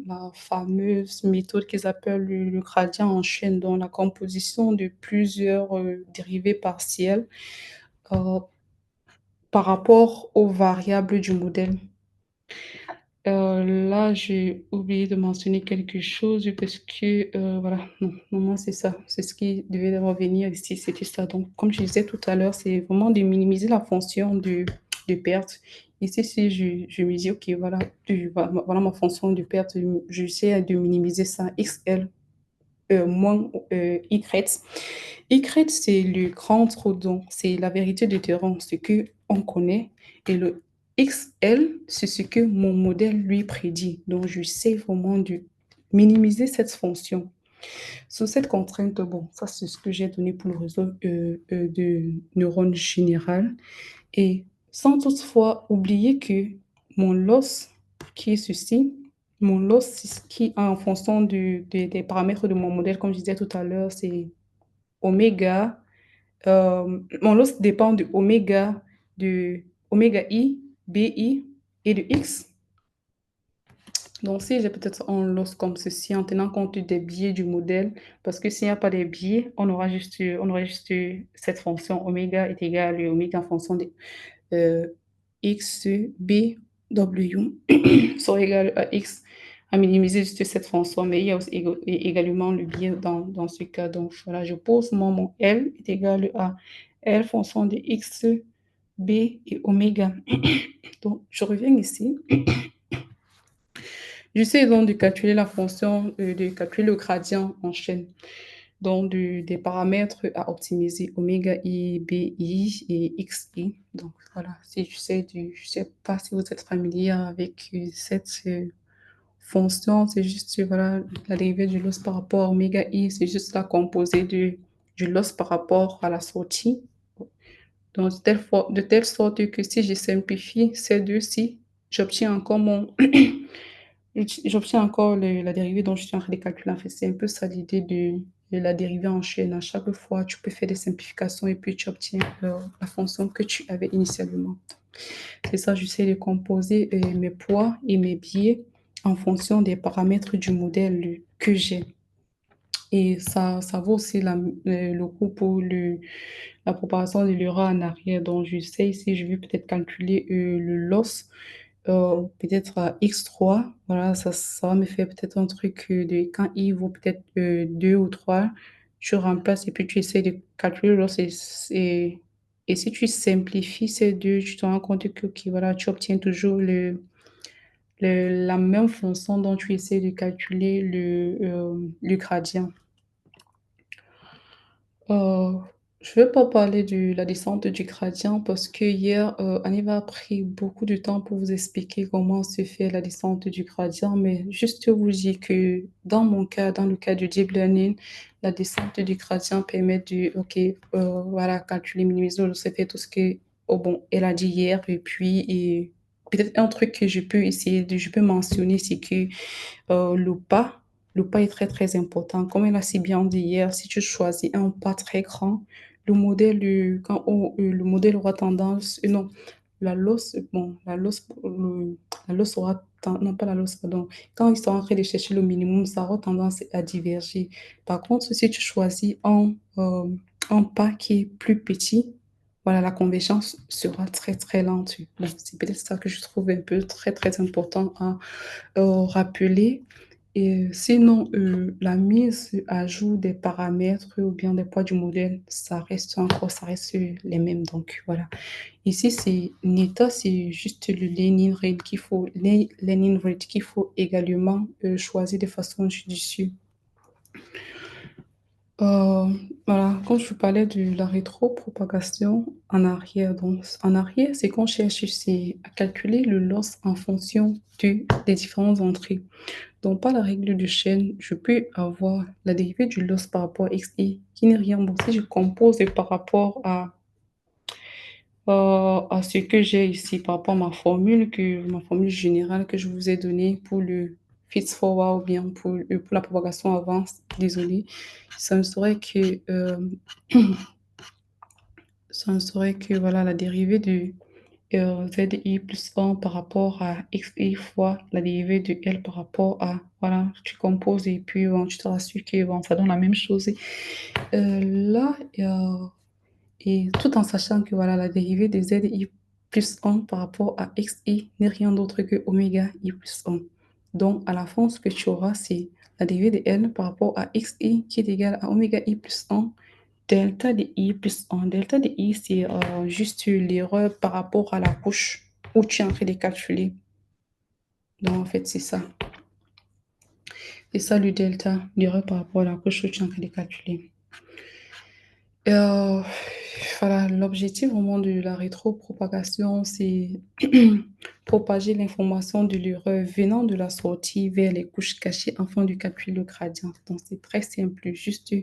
la fameuse méthode qu'ils appellent le gradient en chaîne, dans la composition de plusieurs dérivés partiels euh, par rapport aux variables du modèle. Là, j'ai oublié de mentionner quelque chose parce que, voilà, non, normalement, c'est ça. C'est ce qui devait revenir ici, c'était ça. Donc, comme je disais tout à l'heure, c'est vraiment de minimiser la fonction de perte. Ici, si je me dis, OK, voilà, voilà ma fonction de perte, j'essaie de minimiser ça, XL moins Y. Y, c'est le grand trop don, c'est la vérité de terrain, ce que on connaît. Et le XL, c'est ce que mon modèle lui prédit. Donc, je sais vraiment de minimiser cette fonction. Sous cette contrainte, bon, ça, c'est ce que j'ai donné pour le réseau de neurones général. Et sans toutefois oublier que mon loss, qui est ceci, mon loss, c'est ce qui, en fonction des paramètres de mon modèle, comme je disais tout à l'heure, c'est oméga. Mon loss dépend de oméga I, BI et de X. Donc, si j'ai peut-être un loss comme ceci, en tenant compte des biais du modèle, parce que s'il n'y a pas des biais, on aura juste cette fonction oméga est égal à oméga en fonction de euh, X, B, W sont égales à X, à minimiser juste cette fonction, mais il y a aussi également le biais dans ce cas. Donc, voilà, je pose mon L est égal à L fonction de X, B et oméga. Donc, je reviens ici. J'essaie donc de calculer la fonction, de calculer le gradient en chaîne. Donc, des paramètres à optimiser, oméga i, bi et xi. Donc, voilà, si je sais pas si vous êtes familier avec cette fonction, c'est juste, voilà, la dérivée du loss par rapport à oméga i, c'est juste la composée du loss par rapport à la sortie. Donc, de telle sorte que si je simplifie ces deux-ci, j'obtiens encore j'obtiens encore la dérivée dont je suis en train de calculer. En fait, c'est un peu ça l'idée de la dérivée en chaîne. À chaque fois, tu peux faire des simplifications et puis tu obtiens la fonction que tu avais initialement. C'est ça, j'essaie de composer mes poids et mes biais en fonction des paramètres du modèle que j'ai. Et ça vaut aussi le coup pour la préparation de l'URA en arrière. Donc, je sais si je veux peut-être calculer le loss peut-être à X3, voilà, ça va me faire peut-être un truc de quand I vaut peut-être 2 ou 3, tu remplaces et puis tu essaies de calculer lorsque et si tu simplifies ces deux, tu te rends compte que ok, voilà, tu obtiens toujours la même fonction dont tu essaies de calculer le gradient. Euh, je ne vais pas parler de la descente du gradient parce que hier, Aniva a pris beaucoup de temps pour vous expliquer comment se fait la descente du gradient, mais juste vous dire que dans mon cas, dans le cas du deep learning, la descente du gradient permet de, ok, voilà, calculer, minimiser, je fait tout ce que, oh bon, elle a dit hier, et puis, et peut-être un truc que je peux mentionner, c'est que le pas est très, très important. Comme elle a si bien dit hier, si tu choisis un pas très grand, le modèle aura tendance, non, la losse, bon, la losse aura non pas la losse, pardon. Quand ils sont en train de chercher le minimum, ça aura tendance à diverger. Par contre, si tu choisis un pas qui est plus petit, voilà, la convergence sera très, très lente. Bon, c'est peut-être ça que je trouve un peu très, très important à rappeler. Et sinon, la mise à jour des paramètres ou bien des poids du modèle, ça reste les mêmes. Donc, voilà. Ici, c'est Neta, c'est juste le learning rate qu'il faut également choisir de façon judicieuse. Euh, voilà, quand je vous parlais de la rétropropagation en arrière, donc en arrière, c'est qu'on cherche c'est à calculer le loss en fonction des différentes entrées. Donc, par la règle de chaîne, je peux avoir la dérivée du loss par rapport à xi qui n'est rien. Bon, si je compose par rapport à ce que j'ai ici, par rapport à ma formule générale que je vous ai donnée pour le feed forward ou bien pour la propagation avance, désolé, ça me serait que, ça me serait que voilà, la dérivée de ZI plus 1 par rapport à XI fois la dérivée de L par rapport à, voilà, tu composes et puis bon, tu te rassures que bon, ça donne la même chose. Là, et tout en sachant que voilà, la dérivée de ZI plus 1 par rapport à xi n'est rien d'autre que oméga i plus 1. Donc, à la fin, ce que tu auras, c'est la dérivée de L par rapport à xi qui est égal à oméga i plus 1 delta de i plus 1. Delta de i, c'est juste l'erreur par rapport à la couche où tu es en train de calculer. Donc, en fait, c'est ça. C'est ça le delta, l'erreur par rapport à la couche où tu es en train de calculer. Euh, voilà, l'objectif vraiment de la rétropropagation, c'est propager l'information de l'erreur venant de la sortie vers les couches cachées afin de calculer le gradient. Donc, c'est très simple, juste,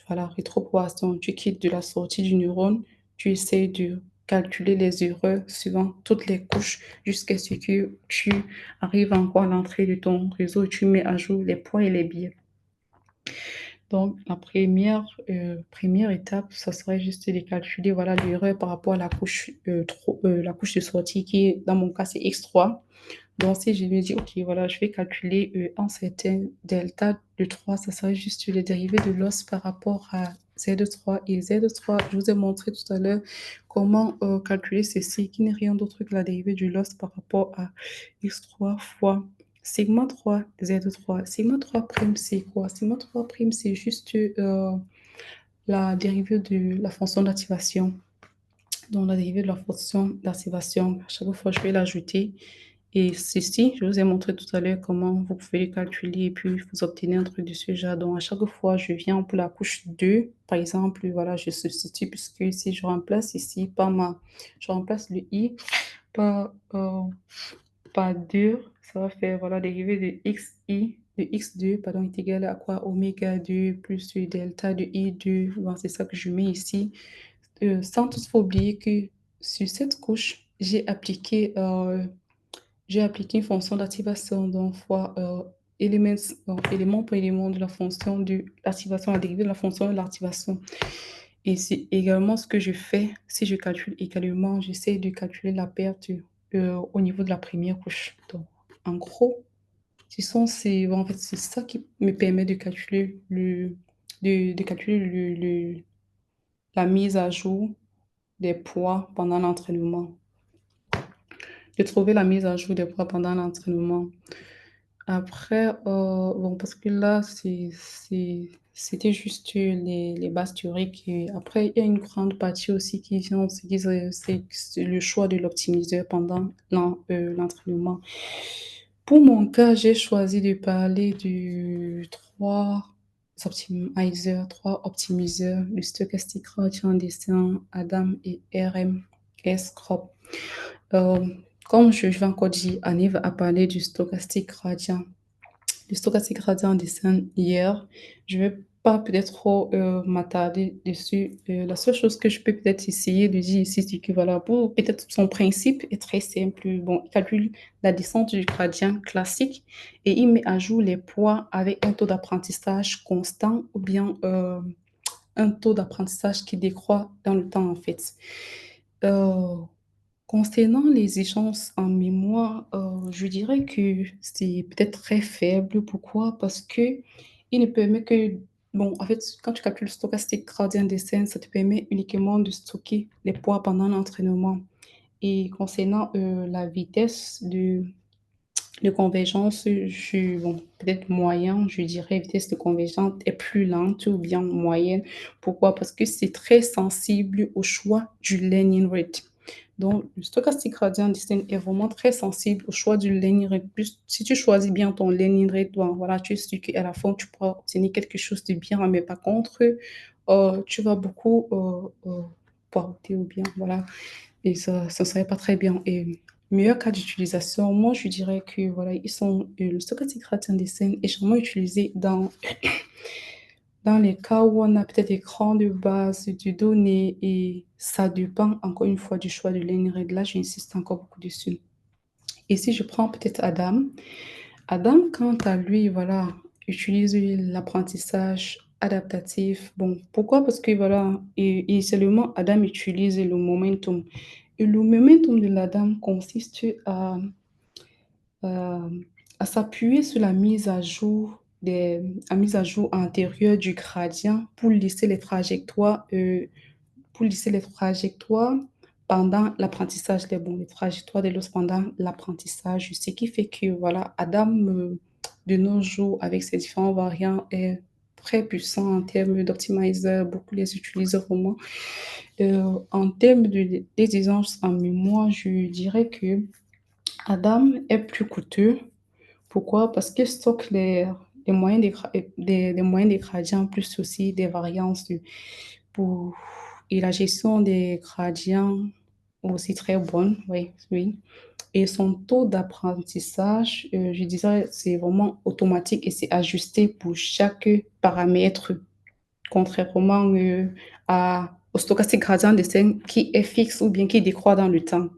voilà, rétropropagation. Tu quittes de la sortie du neurone, tu essaies de calculer les erreurs suivant toutes les couches jusqu'à ce que tu arrives encore à l'entrée de ton réseau et tu mets à jour les poids et les biais. Donc, la première étape, ça serait juste de calculer voilà, l'erreur par rapport à la couche de sortie qui, dans mon cas, c'est X3. Donc, si je me dis, OK, voilà, je vais calculer un certain delta de 3, ça serait juste les dérivés de l'os par rapport à Z3. Et Z3, je vous ai montré tout à l'heure comment calculer ceci, qui n'est rien d'autre que la dérivée de l'os par rapport à X3 fois sigma 3 Z3. Sigma 3 prime, c'est quoi? Sigma 3 prime, c'est juste la dérivée de la fonction d'activation. Donc, la dérivée de la fonction d'activation, à chaque fois, je vais l'ajouter. Et ceci, je vous ai montré tout à l'heure comment vous pouvez le calculer et puis vous obtenez un truc de ce genre. Donc, à chaque fois, je viens pour la couche 2, par exemple, voilà, je substitue puisque si je remplace ici je remplace le i par, par 2, ça va faire, voilà, dérivée de xi, de x2, pardon, est égal à quoi? Oméga 2 plus le delta de i2. Bon, c'est ça que je mets ici. Sans toutefois oublier que sur cette couche, j'ai appliqué une fonction d'activation donc fois élément pour élément de la fonction de l'activation, la dérivée de la fonction de l'activation. Et c'est également ce que je fais si je calcule également, j'essaie de calculer la perte au niveau de la première couche. Donc, en gros, en fait, c'est ça qui me permet de calculer de calculer la mise à jour des poids pendant l'entraînement. De trouver la mise à jour des poids pendant l'entraînement. Après, bon, parce que là, c'était juste les bases théoriques. Et après, il y a une grande partie aussi qui vient, c'est le choix de l'optimiseur pendant l'entraînement. Pour mon cas, j'ai choisi de parler du trois optimiseurs, le Stochastic Gradient Descent, Adam et RMS Crop. Euh, Comme je vais encore dire, Annie a parlé du stochastique gradient. Le stochastique gradient dessin hier. Je ne vais pas peut-être trop m'attarder dessus. La seule chose que je peux peut-être essayer de dire ici, c'est que voilà, peut-être son principe est très simple. Bon, il calcule la descente du gradient classique et il met à jour les poids avec un taux d'apprentissage constant ou bien un taux d'apprentissage qui décroît dans le temps en fait. Euh, Concernant les échéances en mémoire, je dirais que c'est peut-être très faible. Pourquoi? Parce que il ne permet que, bon, en fait, quand tu calcules le stochastique gradient descent, ça te permet uniquement de stocker les poids pendant l'entraînement. Et concernant la vitesse de convergence, bon, peut-être moyen, je dirais, vitesse de convergence est plus lente ou bien moyenne. Pourquoi? Parce que c'est très sensible au choix du learning rate. Donc, le stochastique gradient descent est vraiment très sensible au choix du learning rate. Plus, si tu choisis bien ton learning rate, bon, voilà, tu es sûr qu'à la fin, tu pourras obtenir quelque chose de bien. Mais par contre, tu vas beaucoup porter ou bien, voilà, et ça ne serait pas très bien. Et meilleur cas d'utilisation, moi, je dirais que voilà, le stochastique gradient descent est généralement utilisé dans les cas où on a peut-être des grandes bases de données et ça dépend encore une fois du choix de l'INRED. Là, j'insiste encore beaucoup dessus. Et si je prends peut-être Adam, Adam, quant à lui, voilà, utilise l'apprentissage adaptatif. Bon, pourquoi? Parce que voilà, et seulement Adam utilise le momentum. Et le momentum de l'Adam consiste euh, à s'appuyer sur la mise à jour antérieure du gradient pour lisser les trajectoires pendant l'apprentissage, les trajectoires de l'os pendant l'apprentissage, ce qui fait que, voilà, Adam, de nos jours, avec ses différents variants, est très puissant en termes d'optimizer, beaucoup les utilisent vraiment. En termes d'exigence en mémoire, je dirais que Adam est plus coûteux. Pourquoi? Parce qu'il stocke les moyens des moyens des gradients, plus aussi des variances pour, et la gestion des gradients aussi très bonne, oui, oui. Et son taux d'apprentissage, je dirais, c'est vraiment automatique et c'est ajusté pour chaque paramètre, contrairement au stochastique gradient de dessin qui est fixe ou bien qui décroît dans le temps.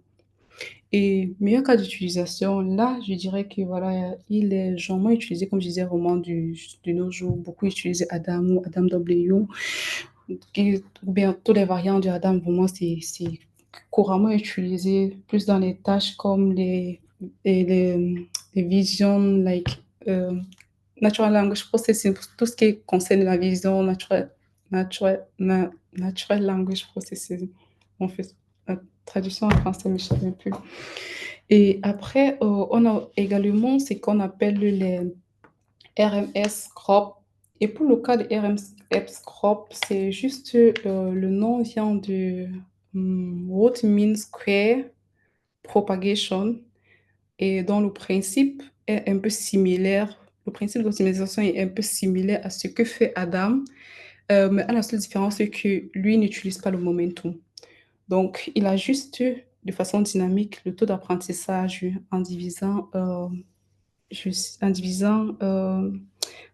Et meilleur cas d'utilisation, là, je dirais que voilà, il est généralement utilisé, comme je disais, vraiment de nos jours, beaucoup utilisé Adam ou Adam W, ou bien tous les variantes de Adam, vraiment, c'est couramment utilisé plus dans les tâches comme les, les, les visions, euh, natural language processing, tout ce qui concerne la vision, natural language processing. En fait, la traduction en français ne me souviens plus. Et après, on a également ce qu'on appelle les RMS crop. Et pour le cas de RMS crop, c'est juste le nom vient de Root Mean Square Propagation et dont le principe est un peu similaire. Le principe d'optimisation est un peu similaire à ce que fait Adam, mais à la seule différence, c'est que lui n'utilise pas le momentum. Donc, il ajuste de façon dynamique le taux d'apprentissage en divisant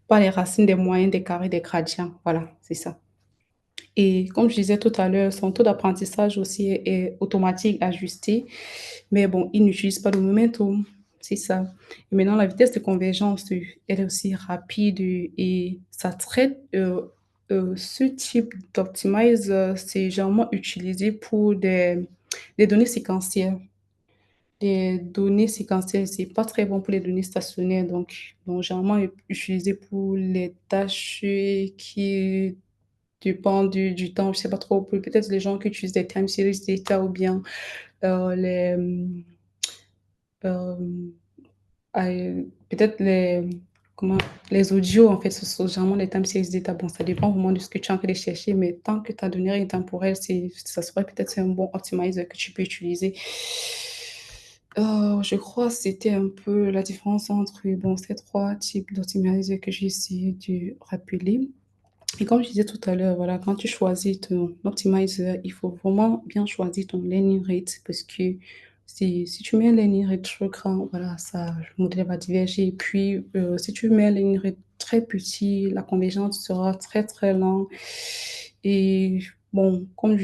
par les racines des moyens des carrés des gradients. Voilà, c'est ça. Et comme je disais tout à l'heure, son taux d'apprentissage aussi est automatique, ajusté, mais bon, il n'utilise pas le momentum. C'est ça. Et maintenant, la vitesse de convergence, elle est aussi rapide et ça traite ce type d'optimizer, c'est généralement utilisé pour des données séquentielles. Les données séquentielles, c'est pas très bon pour les données stationnaires, donc généralement utilisé pour les tâches qui dépendent du temps. Je sais pas trop, peut-être les gens qui utilisent des time series data ou bien les euh, peut-être comment, les audios, en fait, ce sont généralement les time series data. Bon, ça dépend vraiment de ce que tu es en train de chercher, mais tant que ta donnée est temporelle, ça serait peut-être un bon optimizer que tu peux utiliser. Je crois que c'était un peu la différence entre bon, ces trois types d'optimizer que j'ai essayé de rappeler. Et comme je disais tout à l'heure, voilà, quand tu choisis ton optimizer, il faut vraiment bien choisir ton learning rate parce que si tu mets un learning rate trop grand, voilà, ça, le modèle va diverger. Et puis, si tu mets un learning rate très petit, la convergence sera très, très lente. Et bon, on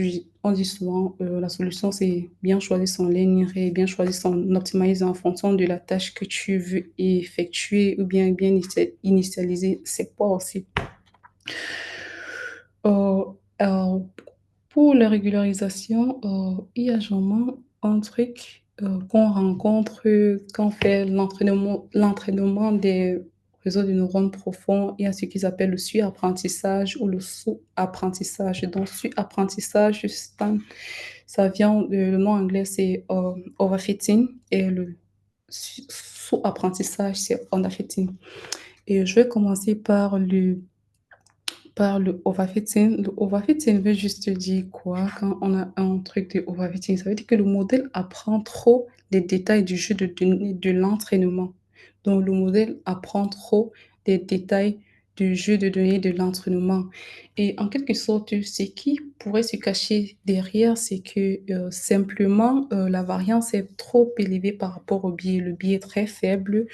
dit souvent, la solution, c'est bien choisir son learning rate, bien choisir son optimizer en fonction de la tâche que tu veux effectuer ou bien initialiser. C'est pas aussi. Euh, euh, pour la régularisation, il y a généralement un truc qu'on rencontre quand on fait l'entraînement des réseaux de neurones profonds. Il y a ce qu'ils appellent le sur-apprentissage ou le sous-apprentissage. Donc, sur-apprentissage, ça vient le nom anglais, c'est overfitting, et le sous-apprentissage, c'est underfitting. Et je vais commencer par le overfitting. Le overfitting veut juste dire quoi quand on a un truc de overfitting? Ça veut dire que le modèle apprend trop des détails du jeu de l'entraînement. Donc, le modèle apprend trop des détails du jeu de données de l'entraînement. Et en quelque sorte, ce qui pourrait se cacher derrière, c'est que simplement la variance est trop élevée par rapport au biais. Le biais est très faible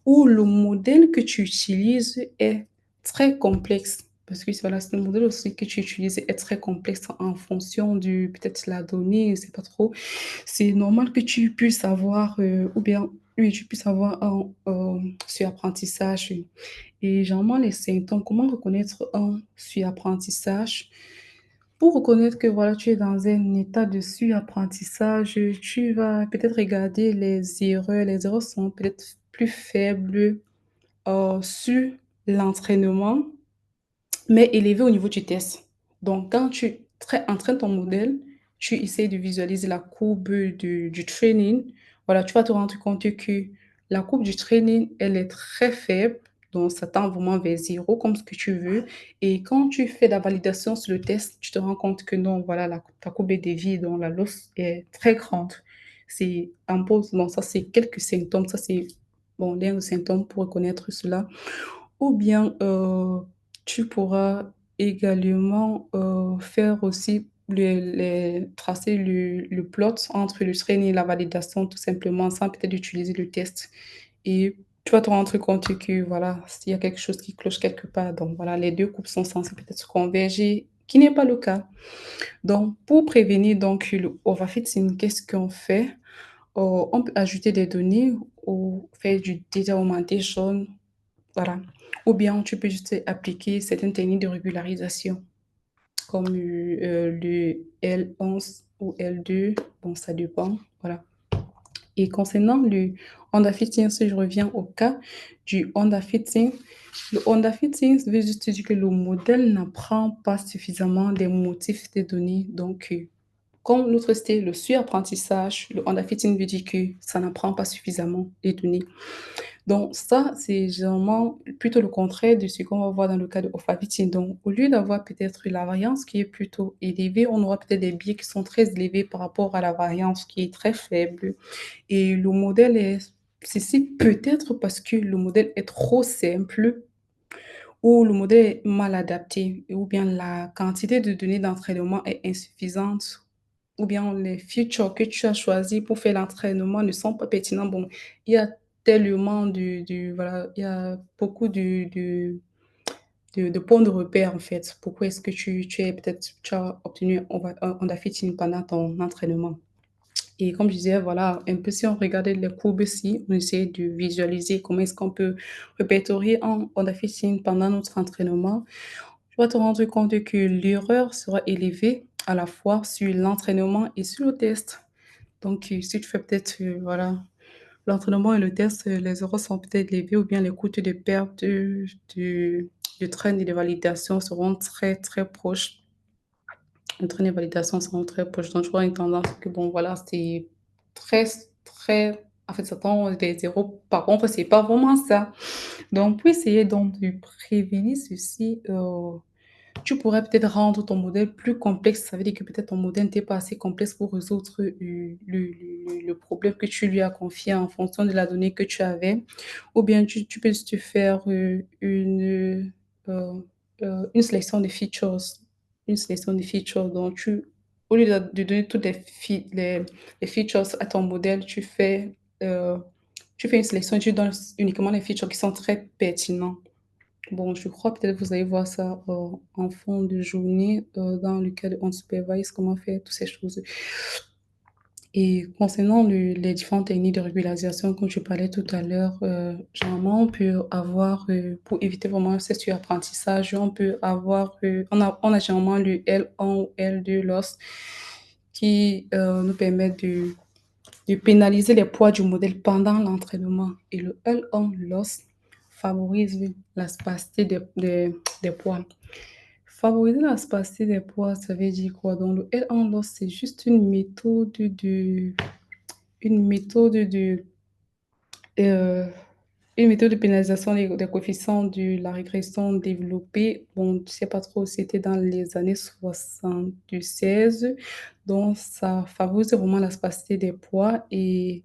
ou le modèle que tu utilises est très complexe. Parce que voilà, c'est le modèle aussi que tu utilises est très complexe en fonction du, peut-être la donnée, je sais pas trop. C'est normal que tu puisses avoir, ou bien, oui, tu puisses avoir un sur-apprentissage. Et généralement, les symptômes, comment reconnaître un sur-apprentissage? Pour reconnaître que voilà, tu es dans un état de sur-apprentissage, tu vas peut-être regarder les erreurs. Les erreurs sont peut-être plus faibles sur l'entraînement, mais élevées au niveau du test. Donc, quand tu entraînes ton modèle, tu essaies de visualiser la courbe du training, voilà, tu vas te rendre compte que la courbe du training, elle est très faible, donc ça tend vraiment vers 0 comme ce que tu veux. Et quand tu fais la validation sur le test, tu te rends compte que non, voilà, ta courbe est déviée, donc la loss est très grande. C'est un pause, bon, ça c'est quelques symptômes, ça c'est bon, l'un des symptômes pour reconnaître cela. Ou bien, tu pourras également, faire aussi tracer le plot entre le training et la validation tout simplement sans peut-être utiliser le test et tu vas te rendre compte que voilà, s'il y a quelque chose qui cloche quelque part, donc voilà, les 2 courbes sont censées peut-être converger, qui n'est pas le cas. Donc pour prévenir donc le overfitting, qu'est-ce qu'on fait? On peut ajouter des données ou faire du data augmentation, voilà. Ou bien tu peux juste appliquer certaines techniques de régularisation comme, le L11 ou L2, bon ça dépend, voilà. Et concernant le underfitting, si je reviens au cas du underfitting, le underfitting veut juste dire que le modèle n'apprend pas suffisamment des motifs des données. Donc, comme l'autre c'était le surapprentissage, le underfitting veut dire que ça n'apprend pas suffisamment les données. Donc ça, c'est généralement plutôt le contraire de ce qu'on va voir dans le cas de overfitting. Donc, au lieu d'avoir peut-être la variance qui est plutôt élevée, on aura peut-être des biais qui sont très élevés par rapport à la variance qui est très faible. Et le modèle est ceci peut-être parce que le modèle est trop simple ou le modèle est mal adapté ou bien la quantité de données d'entraînement est insuffisante ou bien les features que tu as choisis pour faire l'entraînement ne sont pas pertinents. Bon, il y a tellement voilà, il y a beaucoup de points de repère, en fait. Pourquoi est-ce que tu as obtenu un underfitting pendant ton entraînement? Et comme je disais, voilà, un peu si on regardait les courbes-ci, on essayait de visualiser comment est-ce qu'on peut répertorier en underfitting pendant notre entraînement. Tu vas te rendre compte que l'erreur sera élevée à la fois sur l'entraînement et sur le test. Donc, si tu fais peut-être, voilà, l'entraînement et le test, les erreurs sont peut-être élevées ou bien les coûts de perte du train et de validation seront très, très proches. Le train de validation seront très proches. Donc, je vois une tendance que, bon, voilà, c'est très, très, en fait, ça tend vers 0. Par contre, c'est pas vraiment ça. Donc, pour essayer donc de prévenir ceci, tu pourrais peut-être rendre ton modèle plus complexe. Ça veut dire que peut-être ton modèle n'était pas assez complexe pour résoudre le problème que tu lui as confié en fonction de la donnée que tu avais. Ou bien tu peux juste faire une sélection de features. Une sélection de features. Donc, au lieu de donner toutes les features à ton modèle, tu fais une sélection et tu donnes uniquement les features qui sont très pertinentes. Bon, je crois peut-être que vous allez voir ça, en fin de journée, dans le cas de On Supervise, comment faire toutes ces choses. Et concernant les différentes techniques de régularisation, comme je parlais tout à l'heure, généralement, on peut avoir, pour éviter vraiment ce surapprentissage, on peut avoir, on a généralement le L1 ou L2 loss qui nous permet de pénaliser les poids du modèle pendant l'entraînement. Et le L1 loss favorise la spacité des poids. Favoriser la spacité des poids, ça veut dire quoi? Donc, le L1 loss, c'est juste une méthode euh, une méthode de pénalisation des coefficients de la régression développée. Bon, je ne sais pas trop, c'était dans les années 76. Donc, ça favorise vraiment la spacité des poids et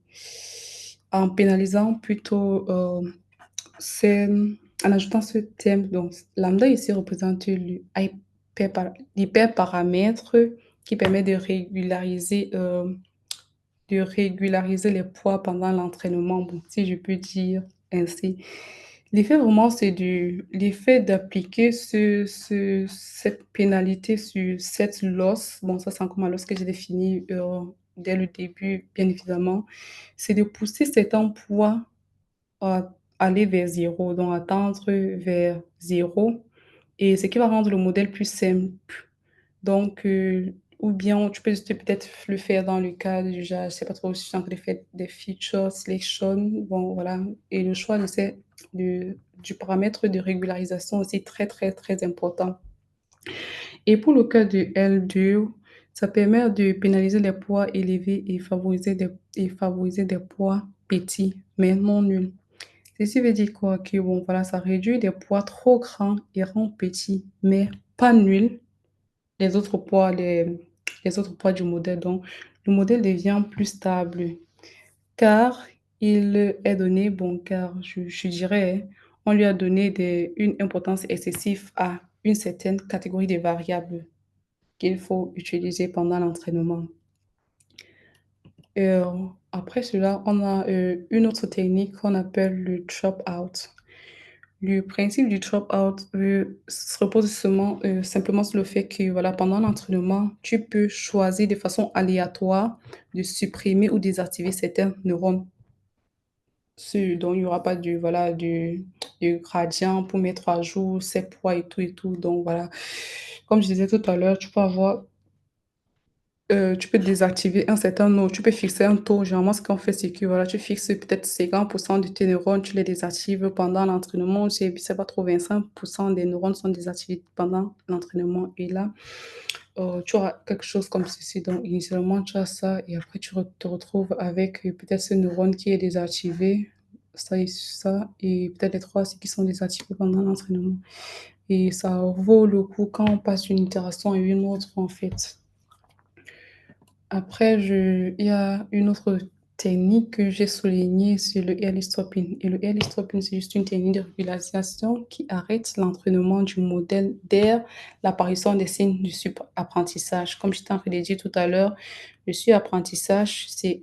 en pénalisant plutôt, c'est en ajoutant ce terme. Donc, lambda ici représente l'hyperparamètre qui permet de régulariser les poids pendant l'entraînement, bon, si je peux dire ainsi. L'effet vraiment, c'est l'effet d'appliquer cette pénalité sur cette loss. Bon, ça, c'est encore ma loss que j'ai définie dès le début, bien évidemment. C'est de pousser cet emploi à aller vers 0, donc à tendre vers 0. Et ce qui va rendre le modèle plus simple. Donc, ou bien tu peux juste peut-être le faire dans le cadre du genre, je sais pas trop si tu es en train de faire des feature selection, bon voilà. Et le choix du paramètre de régularisation aussi très, très, très important. Et pour le cas de L2, Ça permet de pénaliser les poids élevés et favoriser des poids petits, mais non nuls. Ceci veut dire quoi? Que bon, voilà, ça réduit des poids trop grands et rend petits, mais pas nuls les autres poids du modèle. Donc, le modèle devient plus stable car il est donné, bon, car je dirais, hein, on lui a donné une importance excessive à une certaine catégorie de variables qu'il faut utiliser pendant l'entraînement. Euh, Après cela, on a une autre technique qu'on appelle le drop out. Le principe du drop out se repose simplement sur le fait que voilà, pendant l'entraînement, tu peux choisir de façon aléatoire de supprimer ou désactiver certains neurones. Donc, il n'y aura pas du gradient pour mettre à jour ses poids et tout et tout. Donc, voilà. Comme je disais tout à l'heure, tu peux désactiver un certain nombre, tu peux fixer un taux. Généralement, ce qu'on fait, c'est que voilà, tu fixes peut-être 50% de tes neurones, tu les désactives pendant l'entraînement. C'est pas trop, 25% des neurones sont désactivés pendant l'entraînement. Et là, tu auras quelque chose comme ceci. Donc, initialement, tu as ça et après, te retrouves avec peut-être ce neurone qui est désactivé, ça, et peut-être les trois aussi qui sont désactivés pendant l'entraînement. Et ça vaut le coup quand on passe d'une itération à une autre, en fait. Après, il y a une autre technique que j'ai soulignée, c'est le early stopping. Et le early stopping, c'est juste une technique de régulation qui arrête l'entraînement du modèle dès l'apparition des signes du apprentissage. Comme je t'en ai dit tout à l'heure, le apprentissage, c'est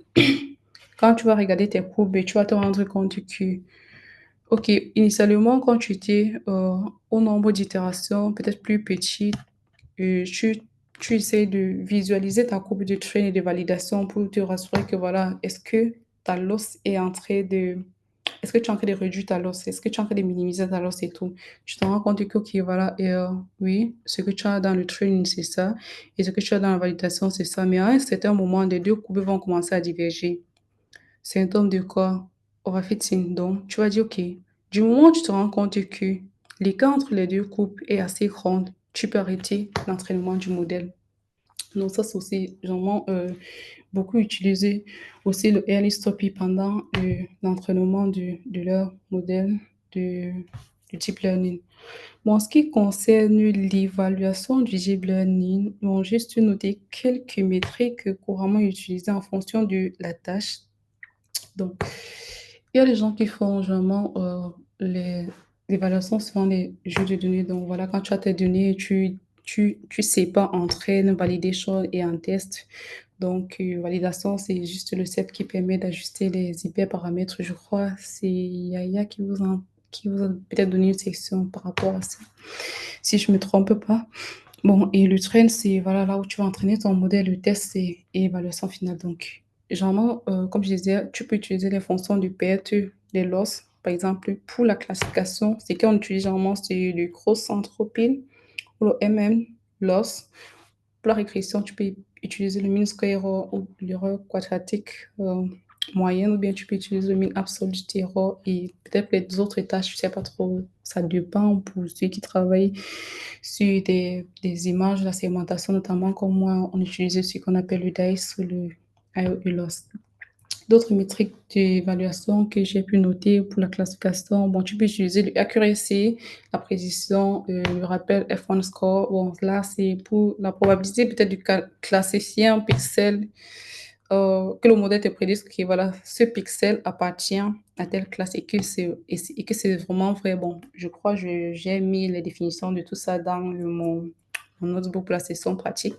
quand tu vas regarder tes courbes et tu vas te rendre compte que, OK, initialement, quand tu étais au nombre d'itérations peut-être plus petit, et tu essaies de visualiser ta courbe de train et de validation pour te rassurer que voilà, est-ce que ta loss est en train de... Est-ce que tu es en train de réduire ta loss? Est-ce que tu es en train de minimiser ta loss et tout? Tu te rends compte que, ok, voilà, et oui, ce que tu as dans le training, c'est ça. Et ce que tu as dans la validation, c'est ça. Mais à un certain moment, les deux courbes vont commencer à diverger. Symptôme de quoi? Overfitting. Donc, tu vas dire, ok, du moment où tu te rends compte que l'écart entre les deux courbes est assez grand, tu peux arrêter l'entraînement du modèle. Donc, ça, c'est aussi vraiment beaucoup utilisé. Aussi, le early stopping pendant l'entraînement de leur modèle de, du deep learning. Bon, en ce qui concerne l'évaluation du deep learning, bon, juste noter quelques métriques couramment utilisées en fonction de la tâche. Donc, il y a des gens qui font vraiment les évaluations selon les jeux de données. Donc, voilà, quand tu as tes données, tu sais pas entraîne, validation et un test. Donc, validation, c'est juste le set qui permet d'ajuster les hyperparamètres. Je crois c'est Yaya qui vous a peut-être donné une section par rapport à ça, si je me trompe pas. Bon, et le train, c'est voilà, là où tu vas entraîner ton modèle. Le test, c'est évaluation finale. Donc, généralement, comme je disais, tu peux utiliser les fonctions de perte, des loss. Par exemple, pour la classification, c'est qu'on utilise généralement, c'est le cross entropy ou le MM loss. Pour la régression, tu peux utiliser le mean square error ou l'erreur quadratique moyenne, ou bien tu peux utiliser le mean absolute error et peut-être les autres tâches, je ne sais pas trop, ça dépend pour ceux qui travaillent sur des images, la segmentation notamment, comme moi, on utilisait ce qu'on appelle le DICE ou le IOLOS. D'autres métriques d'évaluation que j'ai pu noter pour la classification, bon, tu peux utiliser l'accuracy, la précision, le rappel F1 score. Bon, là, c'est pour la probabilité peut-être de classifier un pixel, que le modèle te prédise que voilà, ce pixel appartient à telle classe et que c'est vraiment vrai. Bon, je crois que j'ai mis les définitions de tout ça dans mon notebook pour la session pratique.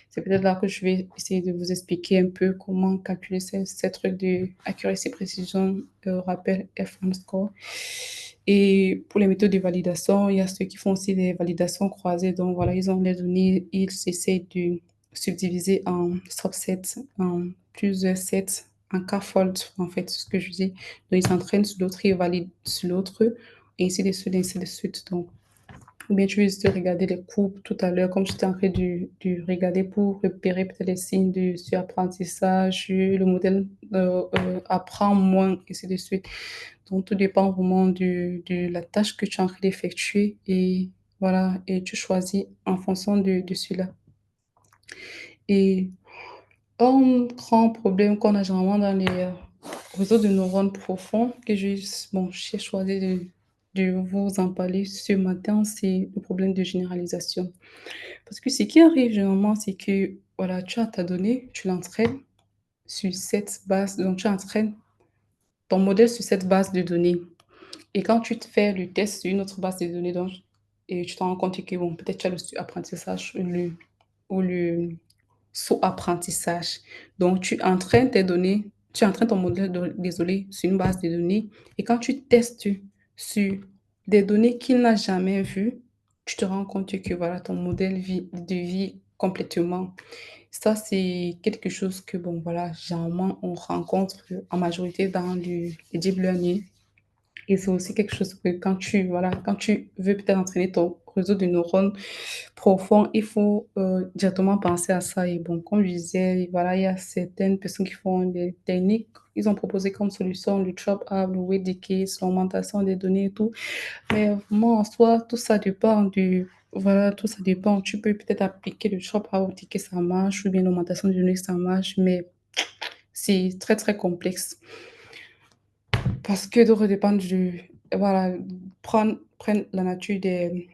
C'est peut-être là que je vais essayer de vous expliquer un peu comment calculer ces trucs de accuracy, précision, rappel, F1 score. Et pour les méthodes de validation, il y a ceux qui font aussi des validations croisées. Donc voilà, ils ont les données, ils essaient de subdiviser en subsets, en plusieurs sets, en k-fold, en fait, c'est ce que je dis. Donc ils s'entraînent sur l'autre, ils valident sur l'autre, et ainsi de suite, ainsi de suite. Donc, ou bien tu veux juste regarder les courbes tout à l'heure, comme j'étais en train de regarder pour repérer peut-être les signes de surapprentissage, le modèle apprend moins, et ainsi de suite. Donc, tout dépend vraiment de la tâche que tu es en train d'effectuer et voilà, et tu choisis en fonction de celui-là. Et un grand problème qu'on a généralement dans les réseaux de neurones profonds, bon, j'ai choisi de vous en parler ce matin, c'est le problème de généralisation. Parce que ce qui arrive généralement, c'est que voilà, tu as ta donnée, tu l'entraînes sur cette base, donc tu entraînes ton modèle sur cette base de données. Et quand tu te fais le test sur une autre base de données, donc, et tu te rends compte que bon, peut-être tu as le apprentissage ou le sous-apprentissage. Donc, tu entraînes tes données, tu entraînes ton modèle, désolé, sur une base de données. Et quand tu testes sur des données qu'il n'a jamais vues, tu te rends compte que voilà, ton modèle de vie complètement. Ça, c'est quelque chose que, bon, voilà, généralement, on rencontre en majorité dans le deep learning. Et c'est aussi quelque chose que quand tu, voilà, quand tu veux peut-être entraîner ton réseau de neurones profond, il faut directement penser à ça. Et bon, comme je disais, voilà, il y a certaines personnes qui font des techniques. Ils ont proposé comme solution le chop up, le weight decay, l'augmentation des données et tout. Mais moi, en soi, tout ça dépend du, voilà, tout ça dépend. Tu peux peut-être appliquer le chop up, que ça marche, ou bien l'augmentation des données, ça marche, mais c'est très, très complexe. Parce que tout dépend du, voilà, prendre la nature des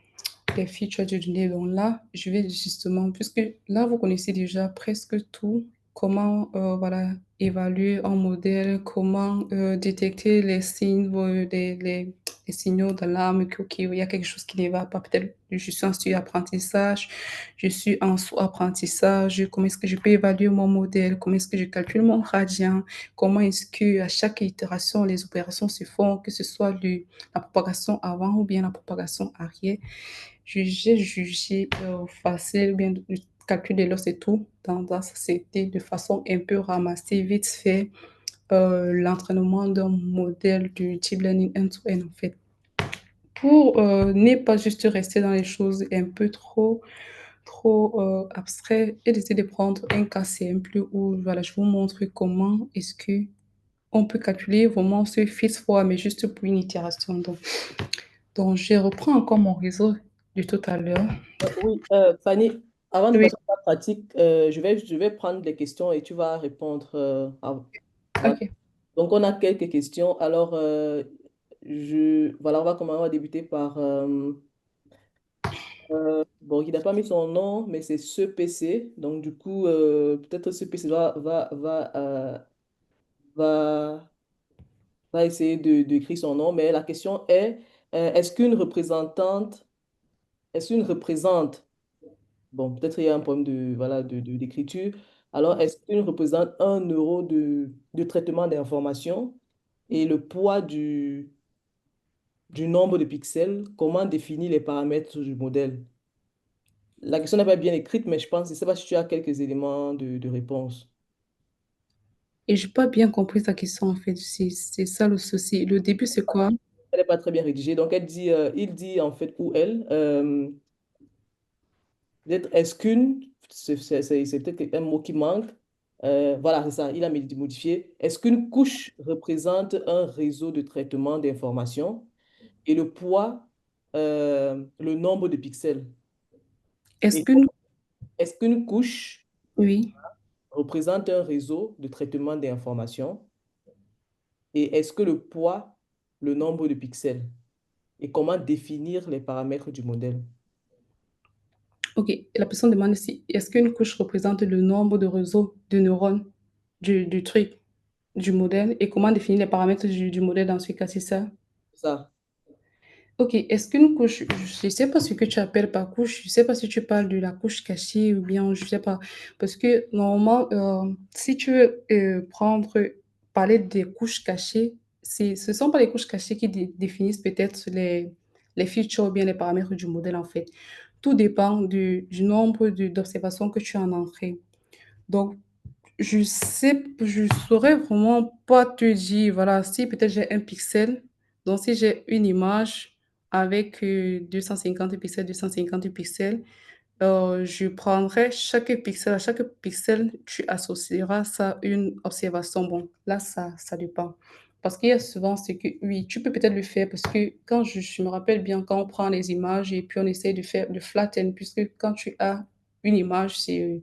features de données. Donc là, je vais justement, puisque là, vous connaissez déjà presque tout, comment voilà, évaluer un modèle, comment détecter les signes, les signaux d'alarme, que, OK, il y a quelque chose qui ne va pas. Peut-être je suis en sur-apprentissage, je suis en sous-apprentissage, comment est-ce que je peux évaluer mon modèle, comment est-ce que je calcule mon gradient, comment est-ce que à chaque itération, les opérations se font, que ce soit la propagation avant ou bien la propagation arrière. J'ai jugé facile, ou bien le calcul des losses et tout, dans sa société de façon un peu ramassée, vite fait, l'entraînement d'un modèle du deep learning end-to-end, en fait. Pour ne pas juste rester dans les choses un peu trop abstraites et d'essayer de prendre un cas simple où voilà, je vous montre comment est-ce que on peut calculer vraiment ce fixed fois, mais juste pour une itération. Donc, je reprends encore mon réseau de tout à l'heure. Oui, Fanny, avant de Oui, passer à la pratique, je vais prendre des questions et tu vas répondre. Voilà. ok. Donc, on a quelques questions. Alors, voilà, on va débuter par, bon, il n'a pas mis son nom, mais c'est ce PC. Donc, du coup, peut-être ce PC va, va essayer d'écrire son nom. Mais la question est, est-ce qu'une représente, bon, peut-être il y a un problème voilà, d'écriture. Alors, est-ce qu'une représente 1 euro de traitement d'information et le poids du nombre de pixels, comment définir les paramètres du modèle? La question n'est pas bien écrite, mais je ne sais pas si tu as quelques éléments de réponse. Et je n'ai pas bien compris ta question, en fait. C'est ça le souci. Le début, c'est quoi? Elle n'est pas très bien rédigée. Donc, il dit en fait, ou elle, peut-être est-ce qu'une, c'est peut-être un mot qui manque. Voilà, c'est ça, il a modifié. Est-ce qu'une couche représente un réseau de traitement d'informations et le poids, le nombre de pixels? Est-ce Et qu'une... est-ce qu'une couche Oui. représente un réseau de traitement d'informations et est-ce que le poids, le nombre de pixels? Et comment définir les paramètres du modèle? OK. Et la personne demande si est-ce qu'une couche représente le nombre de réseaux de neurones du truc, du modèle, et comment définir les paramètres du modèle dans ce cas, c'est ça? Ça, OK. Est-ce qu'une couche, je ne sais pas ce que tu appelles par couche, je ne sais pas si tu parles de la couche cachée ou bien, je ne sais pas. Parce que normalement, si tu veux parler des couches cachées, ce ne sont pas les couches cachées qui définissent peut-être les features ou bien les paramètres du modèle, en fait. Tout dépend du nombre d'observations que tu en as entrées. Donc, je saurais vraiment pas te dire, voilà, si peut-être j'ai un pixel, donc si j'ai une image avec 250 pixels, 250 pixels, je prendrai chaque pixel, à chaque pixel, tu associeras ça à une observation. Bon, là, ça dépend. Parce qu'il y a souvent ce que, oui, tu peux peut-être le faire parce que quand je me rappelle bien, quand on prend les images et puis on essaie de faire le flatten, puisque quand tu as une image, c'est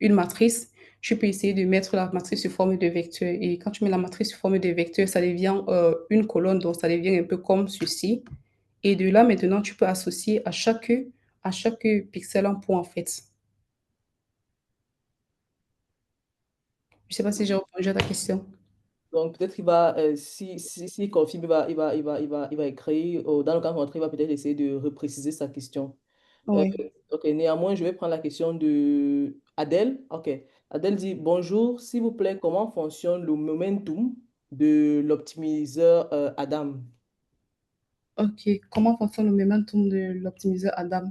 une matrice, tu peux essayer de mettre la matrice sous forme de vecteur. Et quand tu mets la matrice sous forme de vecteur, ça devient une colonne, donc ça devient un peu comme ceci. Et de là, maintenant, tu peux associer à chaque pixel un point, en fait. Je ne sais pas si j'ai répondu à ta question. Donc, peut-être qu'il va, s'il confirme, il va écrire, dans le cas contraire, il va peut-être essayer de repréciser sa question. Euh, Oui. ok, néanmoins, je vais prendre la question de Adèle. Ok, Adèle dit, bonjour, s'il vous plaît, comment fonctionne le momentum de l'optimiseur Adam? OK. Comment fonctionne le momentum de l'optimiseur Adam?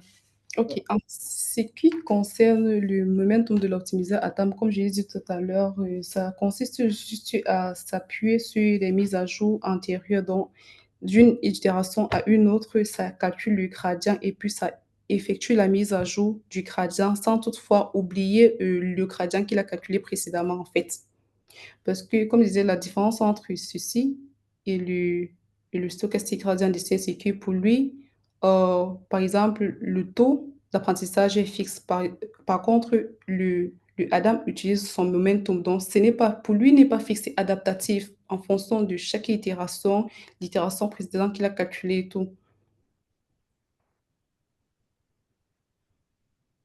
OK. En ce qui concerne le momentum de l'optimiseur Adam, comme je l'ai dit tout à l'heure, ça consiste juste à s'appuyer sur des mises à jour antérieures. Donc, d'une itération à une autre, ça calcule le gradient et puis ça effectue la mise à jour du gradient sans toutefois oublier le gradient qu'il a calculé précédemment, en fait. Parce que, comme je disais, la différence entre ceci et le stochastique gradient dessin, c'est que pour lui, par exemple, le taux d'apprentissage est fixe. Par contre, le Adam utilise son momentum. Donc, ce n'est pas, pour lui, n'est pas fixé adaptatif en fonction de chaque itération, l'itération précédente qu'il a calculée et tout.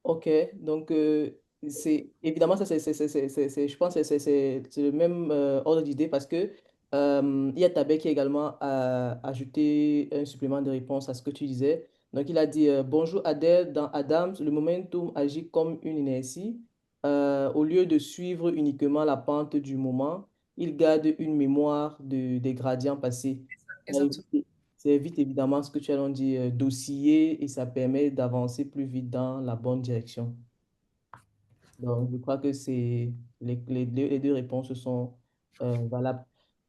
Ok, donc c'est évidemment ça je pense que c'est le même ordre d'idée parce que il y a Tabet qui a également ajouté un supplément de réponse à ce que tu disais. Donc il a dit bonjour Adèle, dans Adams, le momentum agit comme une inertie. Au lieu de suivre uniquement la pente du moment, il garde une mémoire des gradients passés. Exactement. Ça évite évidemment ce que tu as dit, d'osciller et ça permet d'avancer plus vite dans la bonne direction. Donc, je crois que les deux réponses sont valables.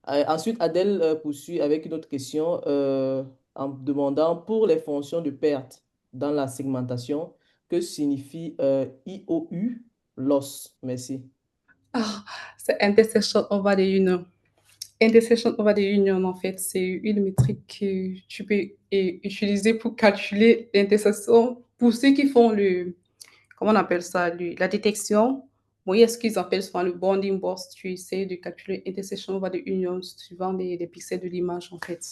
Ensuite, Adèle poursuit avec une autre question en demandant pour les fonctions de perte dans la segmentation, que signifie IOU, loss? Merci. Ah, c'est intersection over the union. Intersection over the union, en fait, c'est une métrique que tu peux utiliser pour calculer l'intersection. Pour ceux qui font comment on appelle ça, la détection, oui, est-ce qu'ils appellent souvent le bounding box, tu essaies de calculer intersection over the union suivant les pixels de l'image, en fait.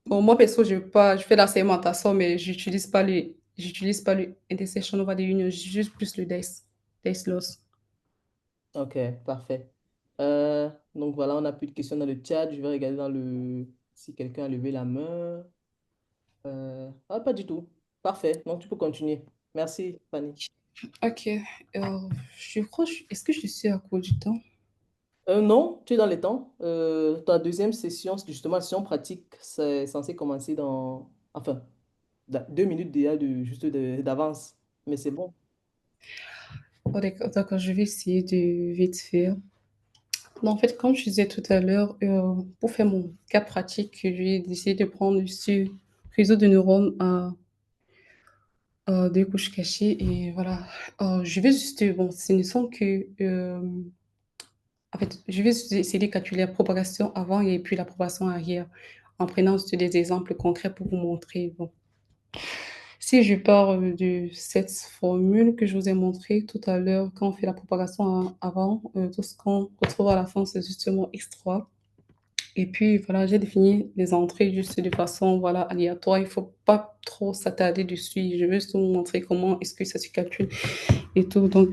Bon, moi, perso, je fais la segmentation, mais j'utilise pas le intersection over the union, j'utilise plus le dice loss. Ok, parfait. Donc voilà, on n'a plus de questions dans le chat. Je vais regarder si quelqu'un a levé la main. Pas du tout. Parfait. Donc tu peux continuer. Merci, Fanny. Ok, je crois, est-ce que je suis à court du temps? Non, tu es dans les temps. Ta deuxième session, c'est justement la session pratique, c'est censé commencer enfin, 2 minutes déjà d'avance. Mais c'est bon. Oh, d'accord, je vais essayer de vite faire. Non, en fait, comme je disais tout à l'heure, pour faire mon cas pratique, je vais essayer de prendre ce réseau de neurones à deux couches cachées et voilà. Je vais juste, bon, ce ne sont que, en fait, je vais essayer de calculer la propagation avant et puis la propagation arrière en prenant juste des exemples concrets pour vous montrer. Bon. Si je pars de cette formule que je vous ai montrée tout à l'heure, quand on fait la propagation avant, tout ce qu'on retrouve à la fin, c'est justement X3. Et puis voilà, j'ai défini les entrées juste de façon voilà, aléatoire. Il ne faut pas trop s'attarder dessus. Je veux juste vous montrer comment est-ce que ça se calcule et tout. Donc,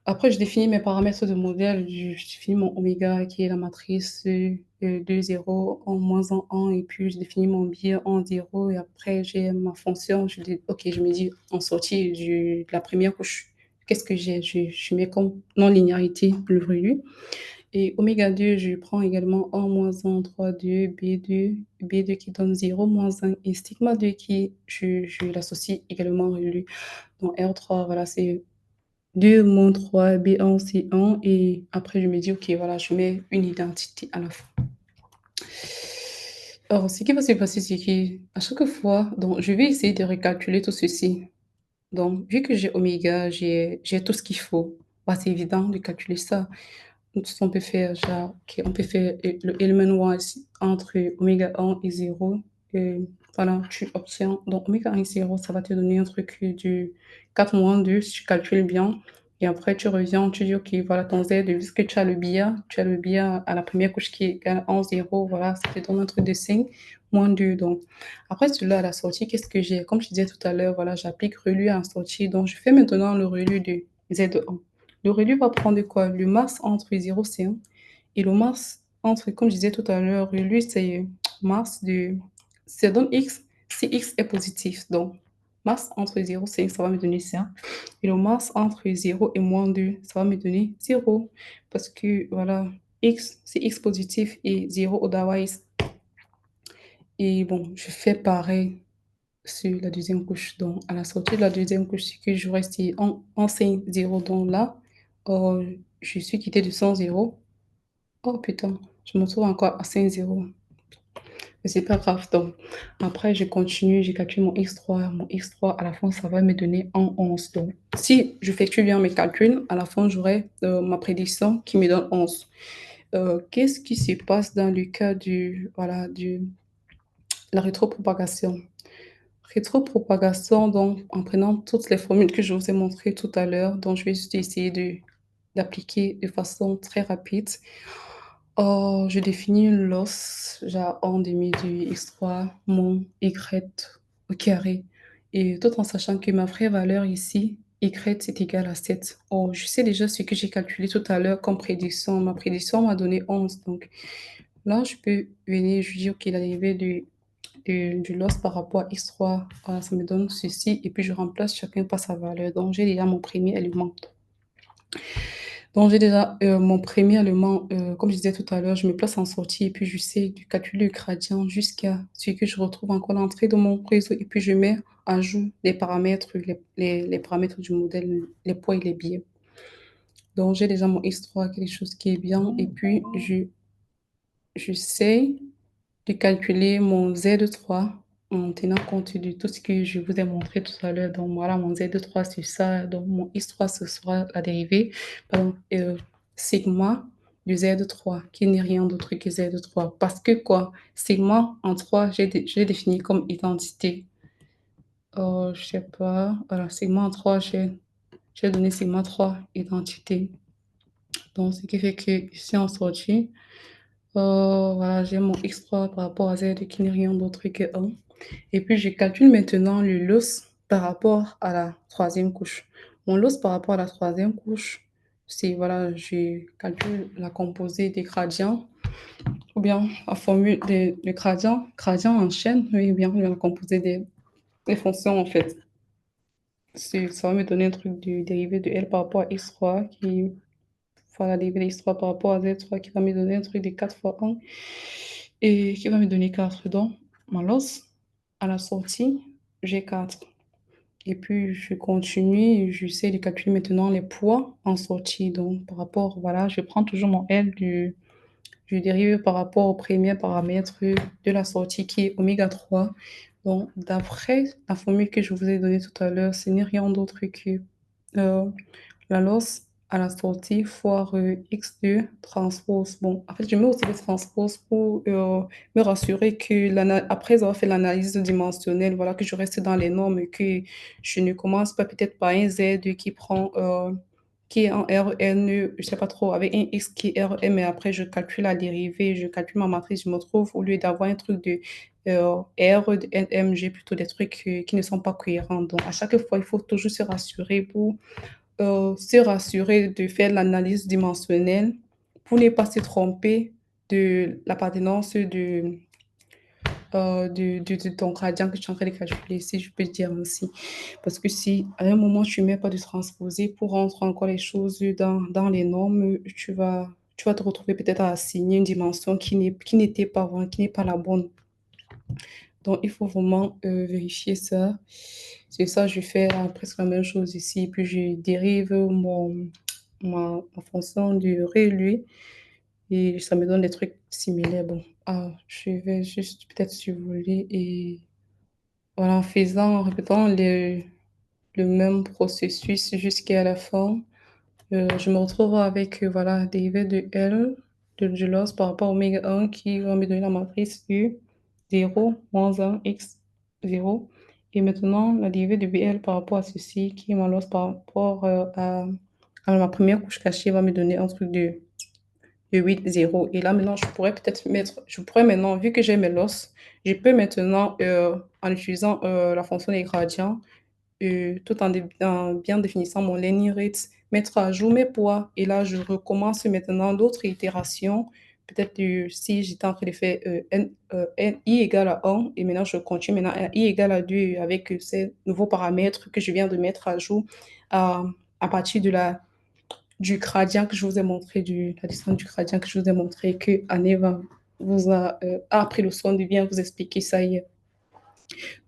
après, je définis mes paramètres de modèle. Je définis mon oméga qui est la matrice de 0 en moins en 1. Et puis, je définis mon biais en 0. Et après, j'ai ma fonction. Je dis, OK, je me dis en sortie de la première couche, qu'est-ce que j'ai? Je mets comme non-linéarité le relu. Et oméga 2, je prends également 1 moins 1, 3, 2, B2 qui donne 0, moins 1, et sigma 2 qui, je l'associe également au relu. Donc R3, voilà, c'est 2 moins 3, B1, c'est 1, et après je me dis, ok, voilà, je mets une identité à la fin. Alors, ce qui va se passer, c'est qu'à chaque fois, donc, je vais essayer de recalculer tout ceci. Donc, vu que j'ai oméga, j'ai tout ce qu'il faut. Bah, c'est évident de calculer ça. Donc, on peut faire, genre, ok, on peut faire le element wise entre oméga 1 et 0. Et voilà, tu obtiens. Donc, oméga 1 et 0, ça va te donner un truc du 4 moins 2, si tu calcules bien. Et après, tu reviens, tu dis, OK, voilà ton Z, puisque tu as le biais à la première couche qui est égal à 0, voilà, ça te donne un truc de 5, moins 2. Donc, après celui-là, à la sortie, qu'est-ce que j'ai? Comme je disais tout à l'heure, voilà, j'applique relu à la sortie. Donc, je fais maintenant le relu de Z1. Le relu va prendre quoi? Le masse entre 0 et 1. Et le masse entre, comme je disais tout à l'heure, relu, c'est masse de... Ça donne X si X est positif. Donc, masse entre 0 et 5, ça va me donner ça. Et le masse entre 0 et moins 2, ça va me donner 0. Parce que, voilà, X, c'est X positif et 0 otherwise. Et bon, je fais pareil sur la deuxième couche. Donc, à la sortie de la deuxième couche, c'est que je reste en 5, 0. Donc là, je suis quitté de 100, 0. Oh putain, je me trouve encore à 5, 0. Mais c'est pas grave. Donc, après, je continue, j'ai calculé mon X3. Mon X3, à la fin, ça va me donner en 11. Donc, si je fais bien mes calculs, à la fin, j'aurai ma prédiction qui me donne 11. Qu'est-ce qui se passe dans le cas voilà, la rétropropagation? Rétropropagation, donc, en prenant toutes les formules que je vous ai montrées tout à l'heure, donc je vais juste essayer d'appliquer de façon très rapide. Oh, je définis une losse, genre en demi du x3 mon y au carré. Et tout en sachant que ma vraie valeur ici, y c'est égal à 7. Oh, je sais déjà ce que j'ai calculé tout à l'heure comme prédiction. Ma prédiction m'a donné 11. Donc là, je peux venir, je dis, OK, la dérivée du loss par rapport à x3, voilà, ça me donne ceci. Et puis je remplace chacun par sa valeur. Donc j'ai déjà mon premier élément. Donc, j'ai déjà mon premier élément, comme je disais tout à l'heure, je me place en sortie et puis je sais du calculer le gradient jusqu'à ce que je retrouve encore l'entrée de mon réseau et puis je mets à jour les paramètres, les paramètres du modèle, les poids et les biais. Donc, j'ai déjà mon X3, quelque chose qui est bien et puis je sais de calculer mon Z3 en tenant compte de tout ce que je vous ai montré tout à l'heure. Donc voilà, mon Z3 c'est ça. Donc mon X3 ce sera la dérivée, pardon, sigma du Z3 qui n'est rien d'autre que Z3. Parce que quoi? Sigma en 3, j'ai défini comme identité. Je sais pas. Voilà, sigma en 3, j'ai donné sigma 3 identité. Donc ce qui fait que ici en sortie, voilà, j'ai mon X3 par rapport à Z qui n'est rien d'autre que 1. Et puis, je calcule maintenant le loss par rapport à la troisième couche. Mon loss par rapport à la troisième couche, c'est, voilà, je calcule la composée des gradients, ou bien la formule des gradients en chaîne, oui, ou bien la composée des fonctions, en fait. Ça va me donner un truc du dérivé de L par rapport à X3 qui voilà, dérivé de X3 par rapport à Z3 qui va me donner un truc de 4 fois 1 et qui va me donner 4. Donc, ma loss, à la sortie, j'ai 4. Et puis, je continue et j'essaie de calculer maintenant les poids en sortie. Donc, par rapport, voilà, je prends toujours mon L du dérivé par rapport au premier paramètre de la sortie qui est oméga 3. Donc, d'après la formule que je vous ai donnée tout à l'heure, ce n'est rien d'autre que euh, la loss à la sortie fois x2 transpose. Bon, en fait, je mets aussi le transpose pour me rassurer que après avoir fait l'analyse dimensionnelle, voilà, que je reste dans les normes et que je ne commence pas peut-être par un Z qui prend, qui est en Rn, je sais pas trop, avec un X qui est Rn, mais après je calcule la dérivée, je calcule ma matrice, je me trouve, au lieu d'avoir un truc de R, de NM, j'ai plutôt des trucs qui ne sont pas cohérents. Donc, à chaque fois, il faut toujours se rassurer de faire l'analyse dimensionnelle pour ne pas se tromper de l'appartenance de ton gradient que tu es en train de calculer, si je peux dire ainsi. Parce que si à un moment tu ne mets pas de transposé pour rentrer encore les choses dans les normes, tu vas te retrouver peut-être à assigner une dimension qui n'était pas vraie, qui n'est pas la bonne. Donc, il faut vraiment vérifier ça. C'est ça, je fais presque la même chose ici. Puis, je dérive ma fonction du réélu et ça me donne des trucs similaires. Bon, je vais juste peut-être survoler et voilà, en répétant le même processus jusqu'à la fin, je me retrouve avec voilà, dérivé de L de l'os par rapport au oméga 1 qui va me donner la matrice U 0, moins 1, x 0. Et maintenant, la dérivée de BL par rapport à ceci qui est mon loss par rapport Alors, ma première couche cachée va me donner un truc de 8, 0. Et là, maintenant, je pourrais maintenant, vu que j'ai mes losses, je peux maintenant, en utilisant la fonction des gradients, tout en bien définissant mon learning rate, mettre à jour mes poids. Et là, je recommence maintenant d'autres itérations. Peut-être si j'étais en train de faire i égale à 1, et maintenant je continue maintenant à i égale à 2 avec ces nouveaux paramètres que je viens de mettre à jour à, à partir du gradient que je vous ai montré, la distance du gradient que je vous ai montré, que Anne a pris le soin de bien vous expliquer ça hier.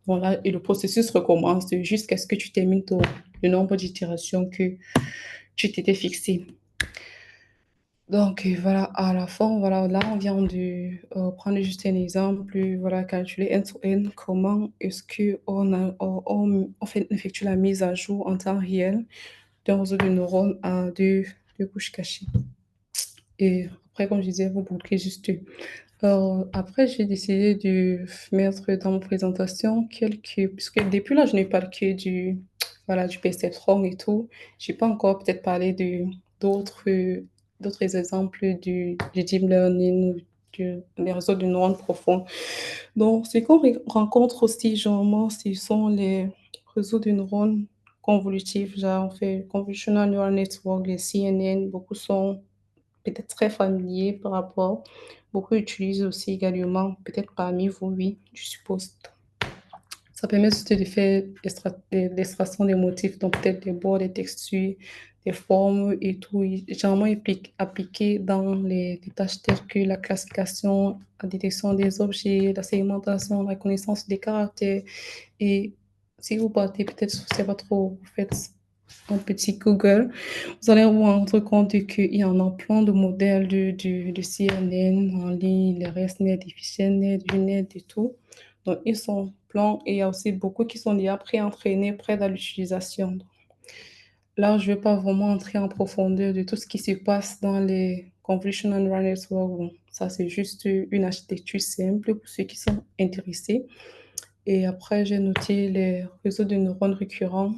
Bon, là, et le processus recommence jusqu'à ce que tu termines le nombre d'itérations que tu t'étais fixé. Donc, voilà, à la fin, voilà, là, on vient de prendre juste un exemple, voilà, calculer end-to-end, comment est-ce on fait, effectue la mise à jour en temps réel d'un réseau de neurones à deux couches cachées. Et après, comme je disais, vous bloquez juste. Après, j'ai décidé de mettre dans ma présentation puisque depuis là, je n'ai pas que voilà, du perceptron et tout. Je n'ai pas encore peut-être parlé d'autres, d'autres exemples du deep learning, des réseaux de neurones profonds. Donc, ce qu'on rencontre aussi, généralement, ce sont les réseaux de neurones convolutifs, genre, on fait Convolutional Neural Network, les CNN, beaucoup sont peut-être très familiers par rapport. Beaucoup utilisent aussi également, peut-être parmi vous, oui, je suppose. Ça permet surtout de faire l'extraction des motifs, donc peut-être des bords, des textures, des formes et tout. Généralement appliqué dans des tâches telles que la classification, la détection des objets, la segmentation, la connaissance des caractères. Et si vous partez peut-être, je ne sais pas trop, vous faites un petit Google, vous allez vous rendre compte qu'il y en a plein de modèles de CNN en ligne, les ResNet, les FisherNet, VNet et tout. Donc, ils sont pleins et il y a aussi beaucoup qui sont déjà pré-entraînés, prêts à l'utilisation. Là, je ne vais pas vraiment entrer en profondeur de tout ce qui se passe dans les Convolutional Neural Networks. Bon, ça, c'est juste une architecture simple pour ceux qui sont intéressés. Et après, j'ai noté les réseaux de neurones récurrents,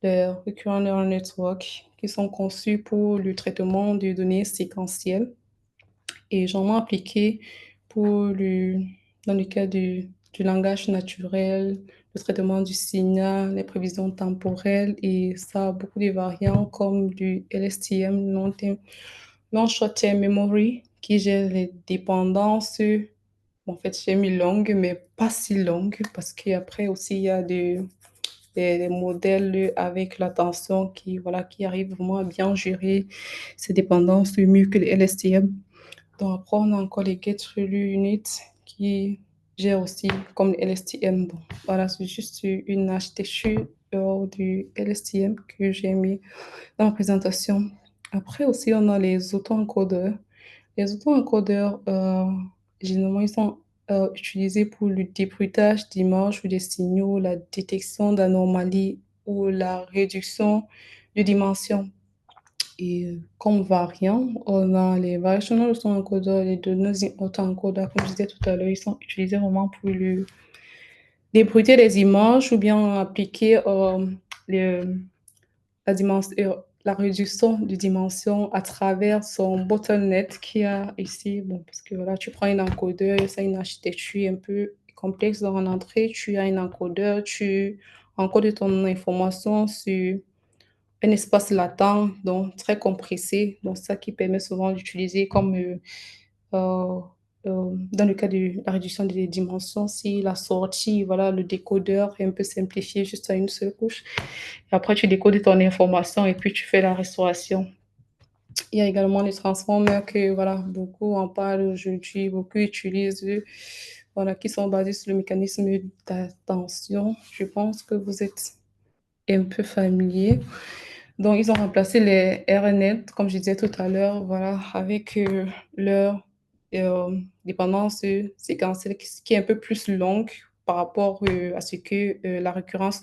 les Recurrent Neural Networks, qui sont conçus pour le traitement de données séquentielles et généralement appliqués dans le cas du langage naturel, le traitement du signal, les prévisions temporelles, et ça a beaucoup de variants comme du LSTM, Long Short Term Memory, qui gère les dépendances. En fait, j'ai mis longue, mais pas si longue, parce qu'après aussi, il y a des modèles avec l'attention voilà, qui arrivent vraiment à bien gérer ces dépendances mieux que les LSTM. Donc, après, on a encore les Get Relu Units qui gèrent aussi comme les LSTM. Bon, voilà, c'est juste une architecture du LSTM que j'ai mis dans la présentation. Après aussi, on a les auto-encodeurs. Les auto-encodeurs, généralement, ils sont utilisés pour le débruitage d'images ou des signaux, la détection d'anomalies ou la réduction de dimensions. Et comme variant, on a les variational auto-encodeurs, les données auto-encodeurs, comme je disais tout à l'heure, ils sont utilisés vraiment pour le débruiter des images ou bien appliquer les la réduction de dimension à travers son bottleneck qu'il y a ici. Bon, parce que voilà, tu prends un encodeur, c'est une architecture un peu complexe dans l'entrée. Tu as un encodeur, tu encodes ton information sur un espace latent, donc très compressé. Donc, ça qui permet souvent d'utiliser comme euh, dans le cas de la réduction des dimensions, si la sortie, voilà, le décodeur est un peu simplifié juste à une seule couche. Et après, tu décodes ton information et puis tu fais la restauration. Il y a également les transformers que voilà, beaucoup en parlent aujourd'hui, beaucoup utilisent, voilà, qui sont basés sur le mécanisme d'attention. Je pense que vous êtes un peu familier. Donc, ils ont remplacé les RNet, comme je disais tout à l'heure, voilà, avec leur dépendance séquentielle qui est un peu plus longue par rapport à ce que la récurrence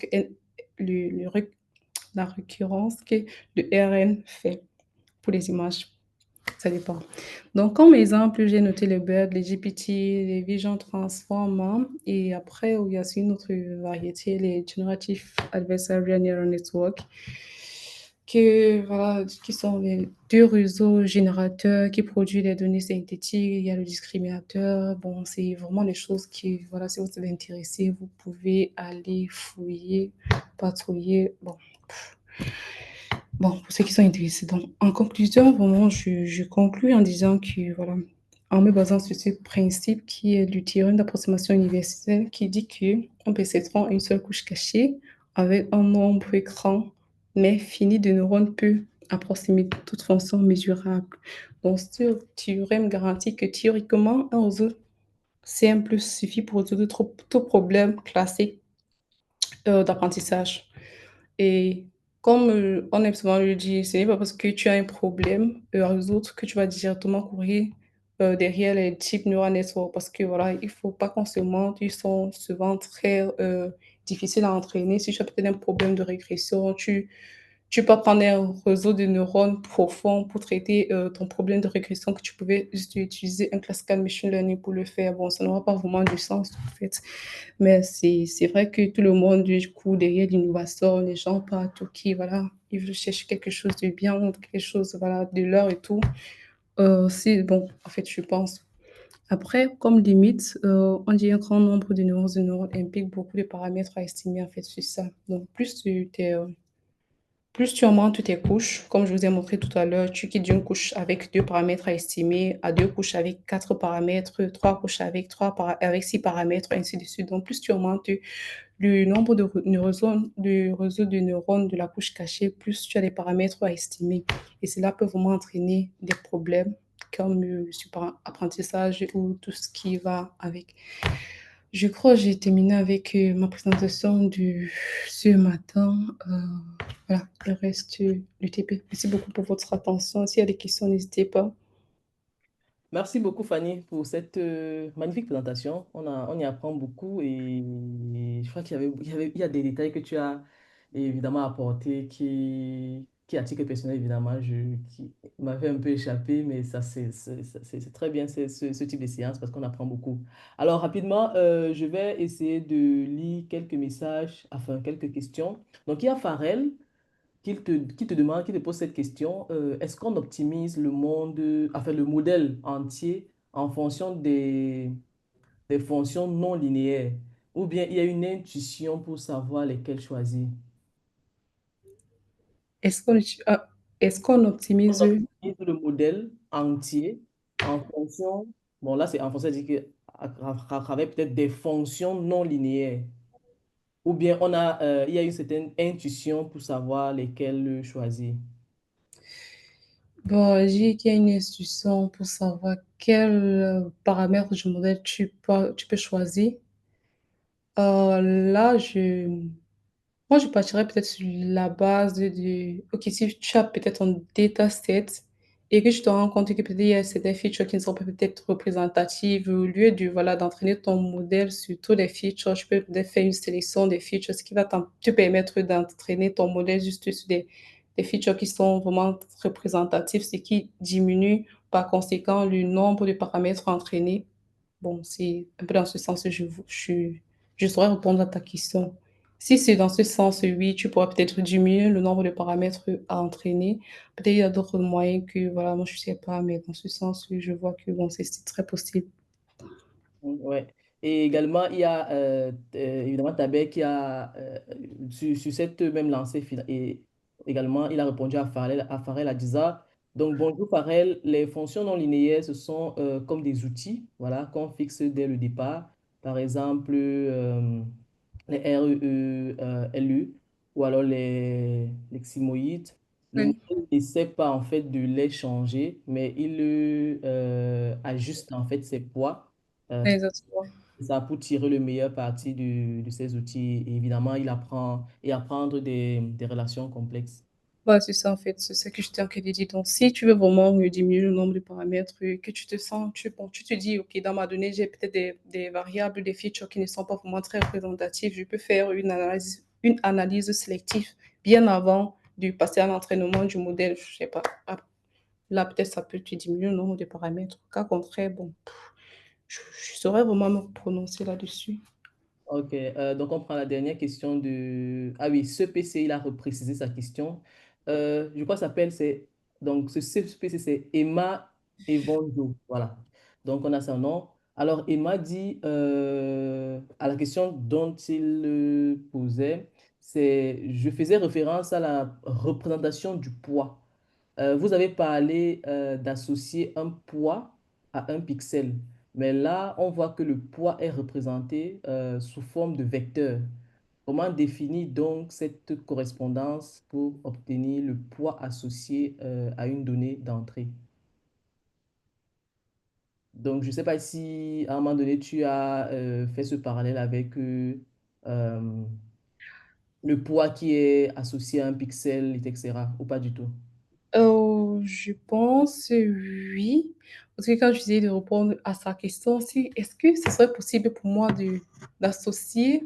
la récurrence que le RN fait pour les images. Ça dépend. Donc, comme exemple, j'ai noté les BERT, les GPT, les Vision Transformer, et après, il y a aussi une autre variété, les Generative Adversarial Neural Network, que, voilà, qui sont les 2 réseaux générateurs qui produisent les données synthétiques. Il y a le discriminateur. Bon, c'est vraiment des choses qui, voilà, si vous êtes intéressé, vous pouvez aller fouiller, patrouiller. Bon, pour ceux qui sont intéressés. Donc, en conclusion, vraiment, je conclus en disant que, voilà, en me basant sur ce principe qui est du théorème d'approximation universelle qui dit qu'on percevra une seule couche cachée avec un nombre grand mais fini de neurones peut approximer toute fonction mesurable. Donc, ce théorème garantit que théoriquement, un réseau simple suffit pour résoudre tout problème classique d'apprentissage. Et comme on aime souvent le dire, ce n'est pas parce que tu as un problème à résoudre que tu vas directement courir derrière les types neural network parce que voilà, il faut pas qu'on se mente, ils sont souvent très difficiles à entraîner. Si tu as peut-être un problème de régression, tu peux prendre un réseau de neurones profond pour traiter ton problème de régression que tu pouvais juste utiliser un classical machine learning pour le faire. Bon, ça n'aura pas vraiment du sens en fait. Mais c'est vrai que tout le monde, du coup, derrière l'innovation, les gens partout qui, voilà, ils veulent chercher quelque chose de bien, ou quelque chose, voilà, de leur et tout. C'est bon, en fait, je pense. Après, comme limite, on dit un grand nombre de neurones implique beaucoup de paramètres à estimer, en fait, sur ça. Donc, plus tu augmentes tes couches, comme je vous ai montré tout à l'heure, tu quittes d'une couche avec 2 paramètres à estimer à 2 couches avec 4 paramètres, 3 couches avec, avec 6 paramètres, ainsi de suite. Donc, plus tu augmentes le nombre réseaux de neurones de la couche cachée, plus tu as des paramètres à estimer. Et cela peut vraiment entraîner des problèmes comme le super-apprentissage ou tout ce qui va avec. Je crois que j'ai terminé avec ma présentation de ce matin. Voilà, le reste du TP. Merci beaucoup pour votre attention. S'il y a des questions, n'hésitez pas. Merci beaucoup, Fanny, pour cette magnifique présentation. On y apprend beaucoup et je crois il y a des détails que tu as évidemment apportés à titre personnel, évidemment, qui m'avaient un peu échappé, mais ça, c'est très bien ce type de séance parce qu'on apprend beaucoup. Alors, rapidement, je vais essayer de lire quelques messages, enfin, quelques questions. Donc, il y a Farel qui te demande, qui te pose cette question, est-ce qu'on optimise le monde, enfin le modèle entier en fonction des fonctions non linéaires, ou bien il y a une intuition pour savoir lesquelles choisir? Est-ce qu'on est-ce qu'on On optimise? optimise le modèle entier en fonction, bon là c'est en fonction, c'est que à travers peut-être des fonctions non linéaires, ou bien il y a une certaine intuition pour savoir lesquelles choisir. Bon, j'ai qu'il y a une institution pour savoir quel paramètre du modèle tu peux choisir. Là, moi, je partirais peut-être sur la base OK, si tu as peut-être un dataset et que tu te rends compte que peut-être il y a certaines features qui ne sont pas peut-être représentatives, au lieu de, voilà, d'entraîner ton modèle sur tous les features, tu peux peut-être faire une sélection des features, ce qui va te permettre d'entraîner ton modèle juste sur des features qui sont vraiment représentatives, ce qui diminue par conséquent le nombre de paramètres entraînés. Bon, c'est un peu dans ce sens que je saurais répondre à ta question. Si c'est dans ce sens, oui, tu pourras peut-être diminuer le nombre de paramètres à entraîner. Peut-être il y a d'autres moyens que, voilà, moi je ne sais pas, mais dans ce sens, oui, je vois que bon, c'est très possible. Ouais. Et également, il y a évidemment Tabet qui a, sur cette même lancée, et également, il a répondu à Farel Adiza. Donc, bonjour Farel, les fonctions non linéaires, ce sont comme des outils, voilà, qu'on fixe dès le départ. Par exemple, les REE, LE, ou alors les xymoïdes. Le Oui, modèle n'essaie pas en fait de les changer, mais il ajuste en fait ses poids. exactement. C'est ça, pour tirer le meilleur parti de ces outils. Et évidemment, il apprend et apprendre des relations complexes. Ouais, c'est ça en fait, c'est ça que je t'ai en train de dire. Donc, si tu veux vraiment diminuer le nombre de paramètres, que tu te sens, bon, tu te dis, OK, dans ma donnée, j'ai peut-être des variables, des features qui ne sont pas vraiment très représentatives. Je peux faire une analyse sélective bien avant de passer à l'entraînement du modèle. Je sais pas. Ah, là, peut-être ça peut te diminuer le nombre de paramètres. Cas contraire, bon, je saurais vraiment me prononcer là-dessus. OK, donc on prend la dernière question de... Ah oui, ce PC, il a reprécisé sa question. je crois que ça s'appelle, donc ce CPC, c'est Emma Evondo. Voilà. Donc, on a son nom. Alors, Emma dit, à la question dont il posait, je faisais référence à la représentation du poids. Vous avez parlé d'associer un poids à un pixel, mais là, on voit que le poids est représenté sous forme de vecteur. Comment définir donc cette correspondance pour obtenir le poids associé à une donnée d'entrée? Donc, je ne sais pas si à un moment donné, tu as fait ce parallèle avec euh, le poids qui est associé à un pixel, etc. ou pas du tout. Je pense oui. Parce que quand j'essayais de répondre à sa question, si, est-ce que ce serait possible pour moi d'associer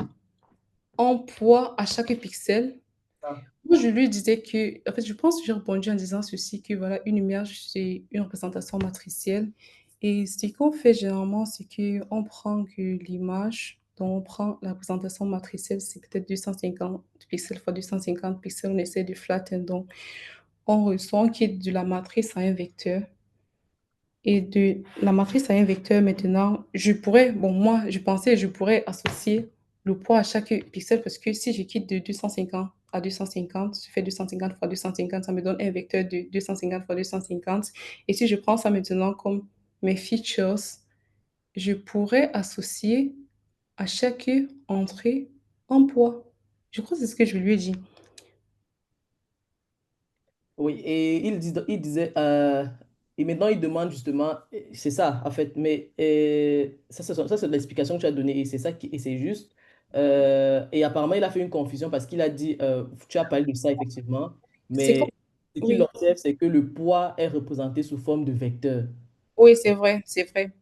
un poids à chaque pixel? Ah, Moi, je lui disais que, en fait, je pense que j'ai répondu en disant ceci, que voilà, une image, c'est une représentation matricielle. Et ce qu'on fait généralement, c'est qu'on prend que l'image, donc on prend la représentation matricielle, c'est peut-être 250 pixels fois 250 pixels, on essaie de flatten, donc on ressent qu'il y ait de la matrice à un vecteur. Et de la matrice à un vecteur, maintenant, je pourrais, bon, moi, je pensais, je pourrais associer le poids à chaque pixel parce que si je quitte de 250 à 250, je fais 250 fois 250, ça me donne un vecteur de 250 fois 250. Et si je prends ça maintenant comme mes features, je pourrais associer à chaque entrée un poids. Je crois que c'est ce que je lui ai dit. oui, et il disait, et maintenant il demande justement, c'est ça en fait, mais ça c'est l'explication que tu as donnée, et c'est ça et c'est juste. Et apparemment il a fait une confusion parce qu'il a dit, tu as parlé de ça effectivement, C'est comme... mais ce qu'il Oui, observe, c'est que le poids est représenté sous forme de vecteur. oui, c'est vrai, c'est vrai,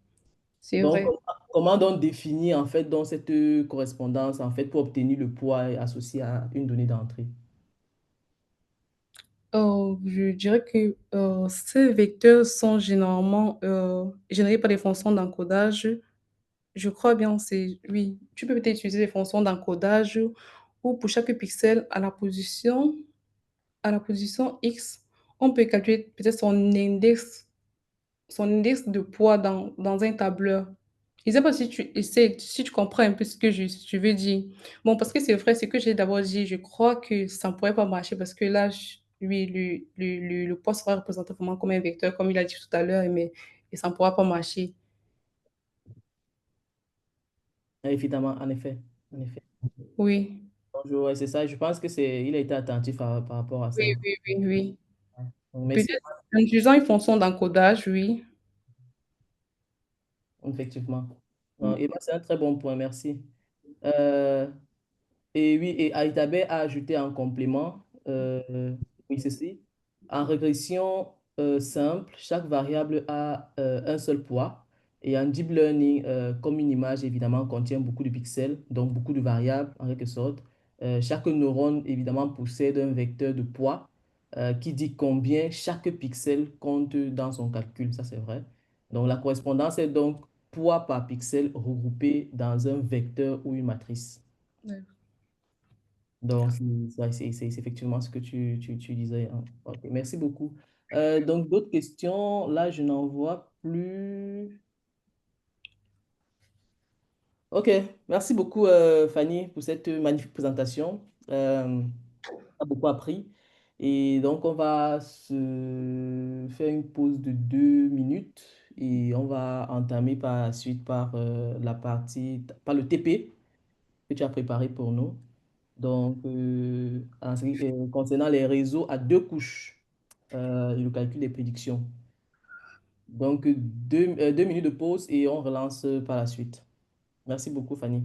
c'est Donc, vrai. comment donc définir en fait dans cette correspondance en fait pour obtenir le poids associé à une donnée d'entrée? Je dirais que ces vecteurs sont généralement générés par des fonctions d'encodage. Je crois bien, c'est oui. Tu peux peut-être utiliser des fonctions d'encodage ou pour chaque pixel à la position X, on peut calculer peut-être son index de poids dans un tableur. Je ne sais pas si tu essaies, si tu comprends un peu ce que je veux dire. Bon, parce que c'est vrai, ce que j'ai d'abord dit, je crois que ça ne pourrait pas marcher parce que là, oui, le poids sera représenté vraiment comme un vecteur, comme il a dit tout à l'heure, mais et ça ne pourra pas marcher. Évidemment, en effet. En effet. Oui, Bonjour, ouais, c'est ça. Je pense que il a été attentif par rapport à oui, ça. oui, oui, oui. Ouais. Donc, merci, Peut-être en utilisant une fonction d'encodage, oui. effectivement. Mm. Et c'est un très bon point, merci. Euh, Et oui, et Aïtabé a ajouté en complément, oui, ceci. En régression simple, chaque variable a un seul poids. Et en deep learning, comme une image, évidemment, contient beaucoup de pixels, donc beaucoup de variables, en quelque sorte. Chaque neurone, évidemment, possède un vecteur de poids qui dit combien chaque pixel compte dans son calcul. Ça, c'est vrai. Donc, la correspondance est donc poids par pixel regroupé dans un vecteur ou une matrice. Ouais. Donc, c'est effectivement ce que tu disais, hein. Ok, merci beaucoup. Donc, d'autres questions, là, je n'en vois plus. Ok, merci beaucoup, Fanny, pour cette magnifique présentation. On a beaucoup appris. Et donc, on va se faire une pause de 2 minutes et on va entamer par la suite par la partie, par le TP que tu as préparé pour nous. Donc, concernant les réseaux à deux couches et le calcul des prédictions. Donc, 2 minutes de pause et on relance par la suite. Merci beaucoup, Fanny.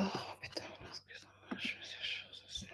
Oh, putain, excuse-moi, je fais ces choses aussi.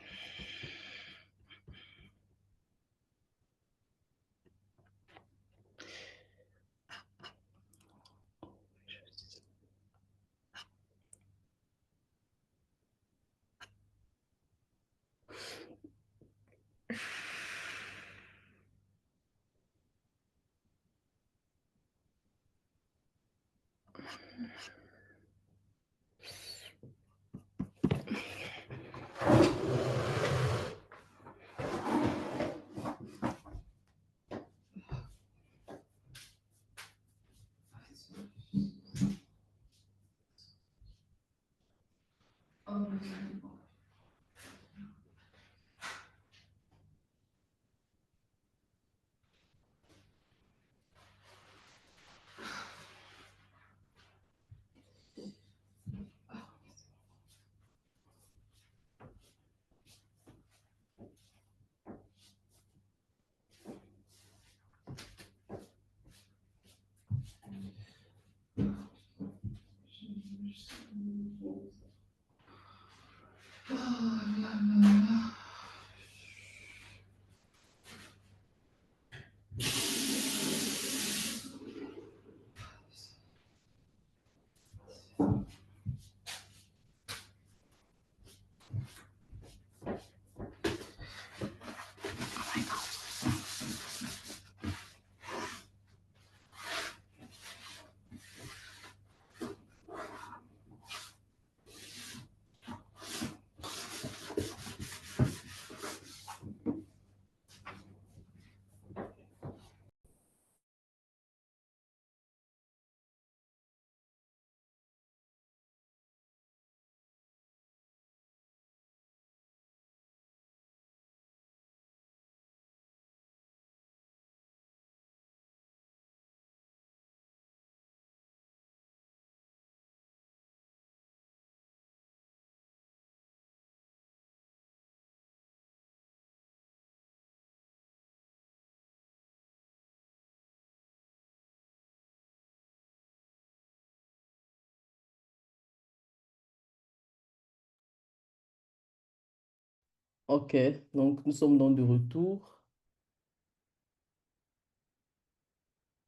Ok, donc nous sommes donc de retour.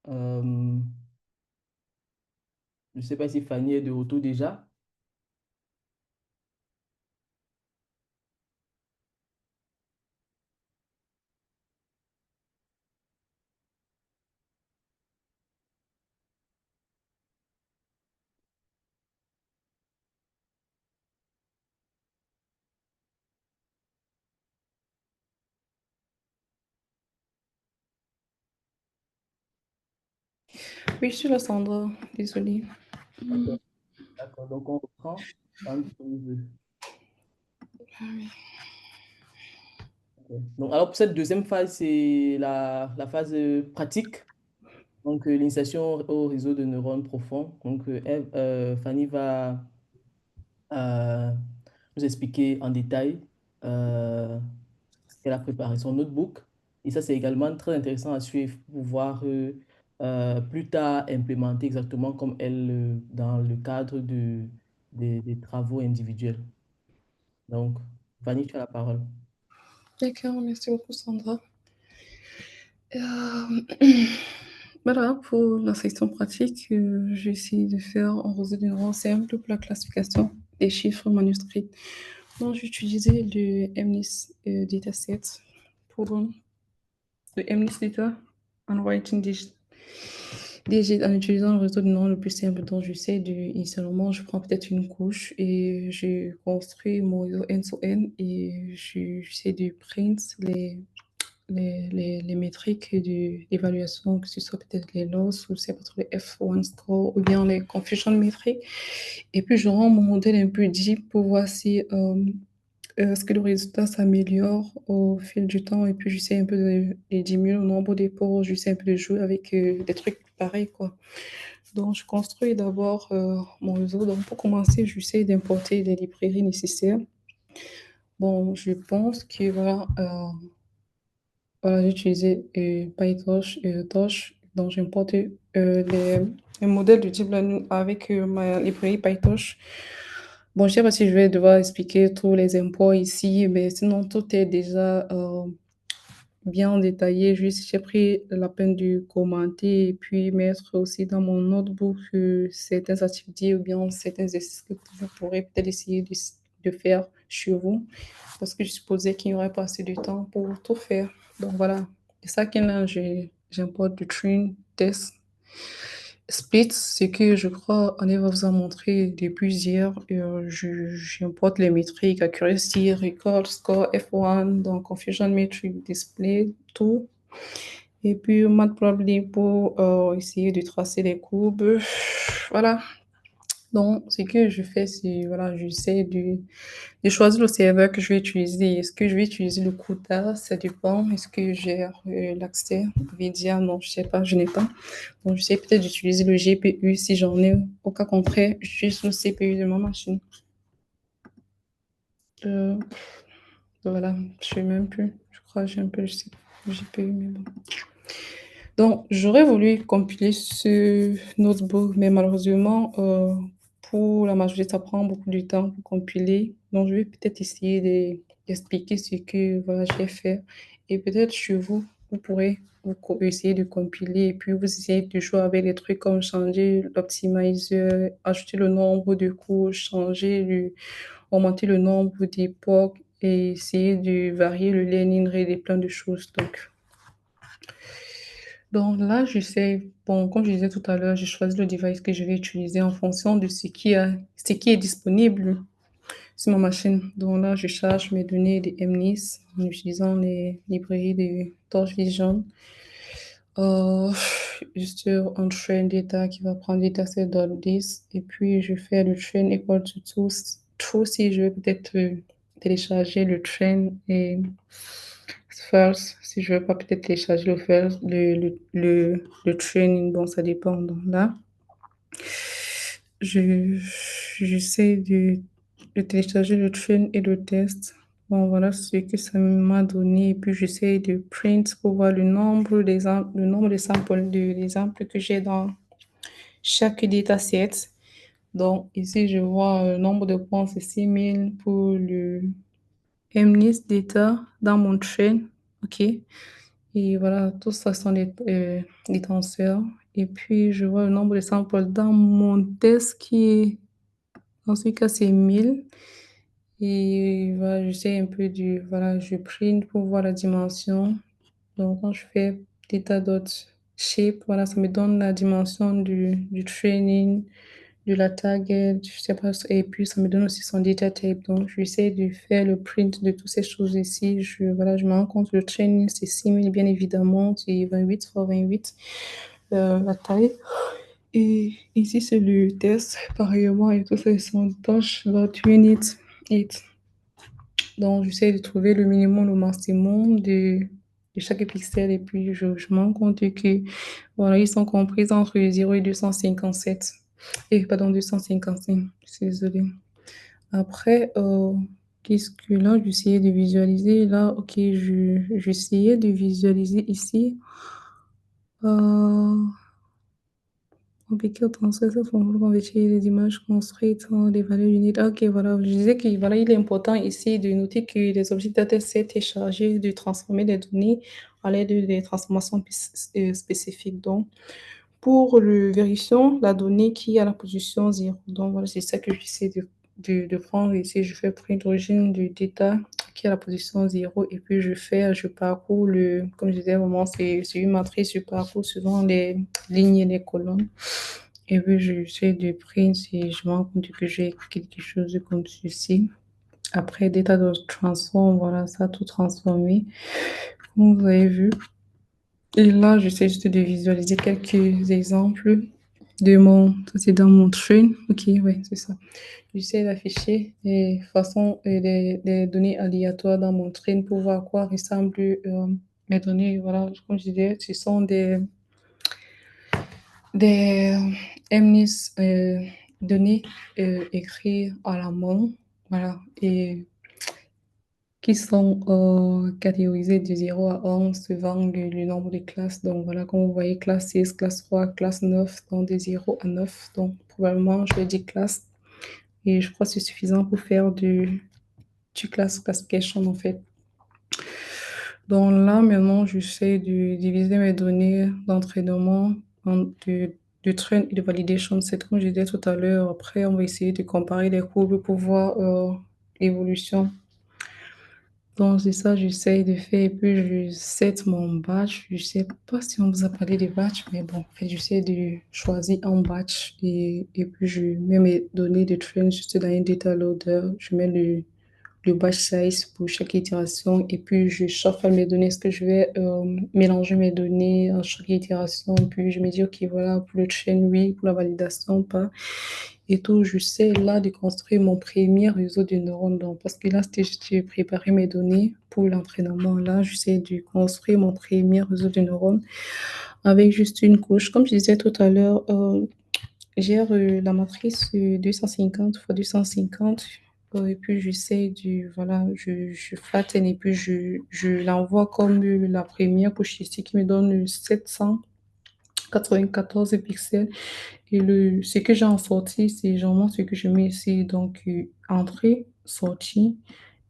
Euh, je ne sais pas si Fanny est de retour déjà. Oui, je suis là, Sandra. Désolée. Ok, d'accord, donc on reprend quand tu veux. Ok. Donc, alors pour cette deuxième phase, c'est la phase pratique. Donc, l'initiation au réseau de neurones profonds. Donc, Fanny va euh, nous expliquer en détail euh, qu'elle a préparé son notebook. Et ça, c'est également très intéressant à suivre pour pouvoir plus tard implémenter exactement comme elle dans le cadre des travaux individuels. Donc, Fanny, tu as la parole. D'accord, merci beaucoup, Sandra. Euh, Voilà, pour la section pratique, j'ai essayé de faire un réseau de neurones simple pour la classification des chiffres manuscrits. Donc, j'ai utilisé le MNIST dataset pour le MNIST data and writing digit en utilisant le réseau de neurones le plus simple. Donc, initialement, je prends peut-être une couche et je construis mon réseau end-to-end et j'essaie de print les métriques d'évaluation, que ce soit peut-être les loss ou c'est peut-être les F1 score ou bien les confusion métriques. Et puis, je rends mon modèle un peu deep pour voir si est-ce que le résultat s'améliore au fil du temps. Et puis, j'essaie un peu de diminuer le nombre d'époques, j'essaie un peu de jouer avec des trucs pareils, quoi. Donc, je construis d'abord mon réseau. Donc, pour commencer, j'essaie d'importer les librairies nécessaires. Bon, je pense que voilà, j'ai utilisé PyTorch et Torch. Donc, j'ai importé les modèles de deep learning avec ma librairie PyTorch. Bon, je sais pas si je vais devoir expliquer tous les impôts ici, mais sinon tout est déjà bien détaillé. Juste, j'ai pris la peine de commenter et puis mettre aussi dans mon notebook certaines activités ou bien certains exercices que vous pourrez peut-être essayer de faire chez vous, parce que je supposais qu'il n'y aurait pas assez de temps pour tout faire. Donc voilà, c'est ça que là, j'importe du train test. Split, c'est que je crois, on va vous en montrer depuis hier. J'importe les métriques, accuracy, record, score, F1, donc confusion metric, display, tout. Et puis matplotlib pour essayer de tracer les courbes. Voilà. Donc, ce que je fais, c'est, voilà, j'essaie de choisir le serveur que je vais utiliser. Est-ce que je vais utiliser le CUDA? Ça dépend. Est-ce que j'ai l'accès? Nvidia? Non, je sais pas, je n'ai pas. Donc, j'essaie peut-être d'utiliser le GPU si j'en ai. Au cas contraire, j'utilise le CPU de ma machine. Euh, voilà, je sais même plus. Je crois que j'ai un peu le GPU, mais bon. Donc, j'aurais voulu compiler ce notebook, mais malheureusement, pour la majorité, ça prend beaucoup de temps pour compiler. Donc, je vais peut-être essayer d'expliquer ce que voilà, j'ai fait. Et peut-être chez vous, vous pourrez essayer de compiler et puis vous essayez de jouer avec des trucs comme changer l'optimizer, ajouter le nombre de couches, augmenter le nombre d'époques et essayer de varier le learning rate et plein de choses. Donc là, je sais, bon, comme je disais tout à l'heure, je choisis le device que je vais utiliser en fonction de ce qui est disponible sur ma machine. Donc là, je charge mes données de MNIST en utilisant les librairies de Torch Vision. Euh, juste un train data qui va prendre dataset.dis et puis je fais le train equal to true si je veux peut-être télécharger le train et first si je veux pas peut-être télécharger le first, le training, bon ça dépend. Donc là, je, j'essaie de télécharger le train et le test. Bon, voilà ce que ça m'a donné. Et puis, j'essaie de print pour voir le nombre de samples, d'exemples que j'ai dans chaque dataset. Donc, ici, je vois le nombre de points, c'est 6000 pour le MNIST data dans mon train. OK. Et voilà, tout ça sont des tenseurs. Et puis, je vois le nombre de samples dans mon test qui est, dans ce cas, c'est 1000. Et voilà, j'essaie un peu voilà, je print pour voir la dimension. Donc, quand je fais data.shape, voilà, ça me donne la dimension du training, de la target, je sais pas, et puis ça me donne aussi son data type. Donc, j'essaie de faire le print de toutes ces choses ici. Voilà, je me rends compte que le training, c'est 6000, bien évidemment, c'est 28 fois 28, la taille. Et ici, c'est le test, pareillement, et tout ça, ils sont tâches, about unit, 8. Donc, j'essaie de trouver le minimum, le maximum de chaque pixel. Et puis, je me rends compte que, voilà, ils sont compris entre 0 et 257. Et, pardon, 255. Je suis désolée. Après, qu'est-ce que là, j'essayais de visualiser. Là, OK, j'essayais de visualiser ici. Euh, Compliqué au transfert, ça pour convertir les images construites en des valeurs uniques. Ok, voilà. Je disais que voilà, il est important ici de noter que les objets dataset est chargé de transformer les données à l'aide des transformations spécifiques. Donc, pour le vérifiant, la donnée qui est à la position 0. Donc, voilà, c'est ça que j'essaie de prendre ici. Je fais print origine du data qui est à la position 0 et puis je parcours comme je disais, au moment, c'est une matrice, je parcours suivant les lignes et les colonnes. Et puis, j'essaie de print si je me rends compte que j'ai quelque chose comme ceci. Après, data de transform, voilà, ça a tout transformé. Comme vous avez vu. Et là, j'essaie juste de visualiser quelques exemples ça c'est dans mon train. Ok, ouais, c'est ça. J'essaie d'afficher des données aléatoires dans mon train pour voir à quoi ressemblent mes données. Voilà, comme je disais, ce sont des MNIS données écrites à la main. Voilà, et qui sont catégorisées de 0 à 11 suivant le nombre de classes. Donc voilà, comme vous voyez, classe 6, classe 3, classe 9, donc de 0 à 9. Donc probablement, je vais dire classe. et je crois que c'est suffisant pour faire du class classification en fait. Donc là, maintenant, j'essaie de diviser mes données d'entraînement de train et de validation. C'est comme je disais tout à l'heure. Après, on va essayer de comparer les courbes pour voir l'évolution. Donc, c'est ça, j'essaie de faire. Et puis, je set mon batch. Je sais pas si on vous a parlé de batch, mais bon, en fait, j'essaie de choisir un batch et puis je mets mes données de train juste dans un data loader. Je mets le batch size pour chaque itération et puis je shuffle mes données. Est-ce que je vais mélanger mes données à chaque itération? Et puis, je me dis, OK, voilà, pour le train, oui, pour la validation, pas et tout, j'essaie là de construire mon premier réseau de neurones. Donc, parce que là, c'était juste de préparer mes données pour l'entraînement. Là, j'essaie de construire mon premier réseau de neurones avec juste une couche. Comme je disais tout à l'heure, j'ai la matrice 250 x 250. Et puis, j'essaie de, voilà, je flatten et puis je l'envoie comme la première couche ici qui me donne 794 pixels. Et ce que j'ai en sortie, c'est généralement ce que je mets ici. Donc, entrée, sortie.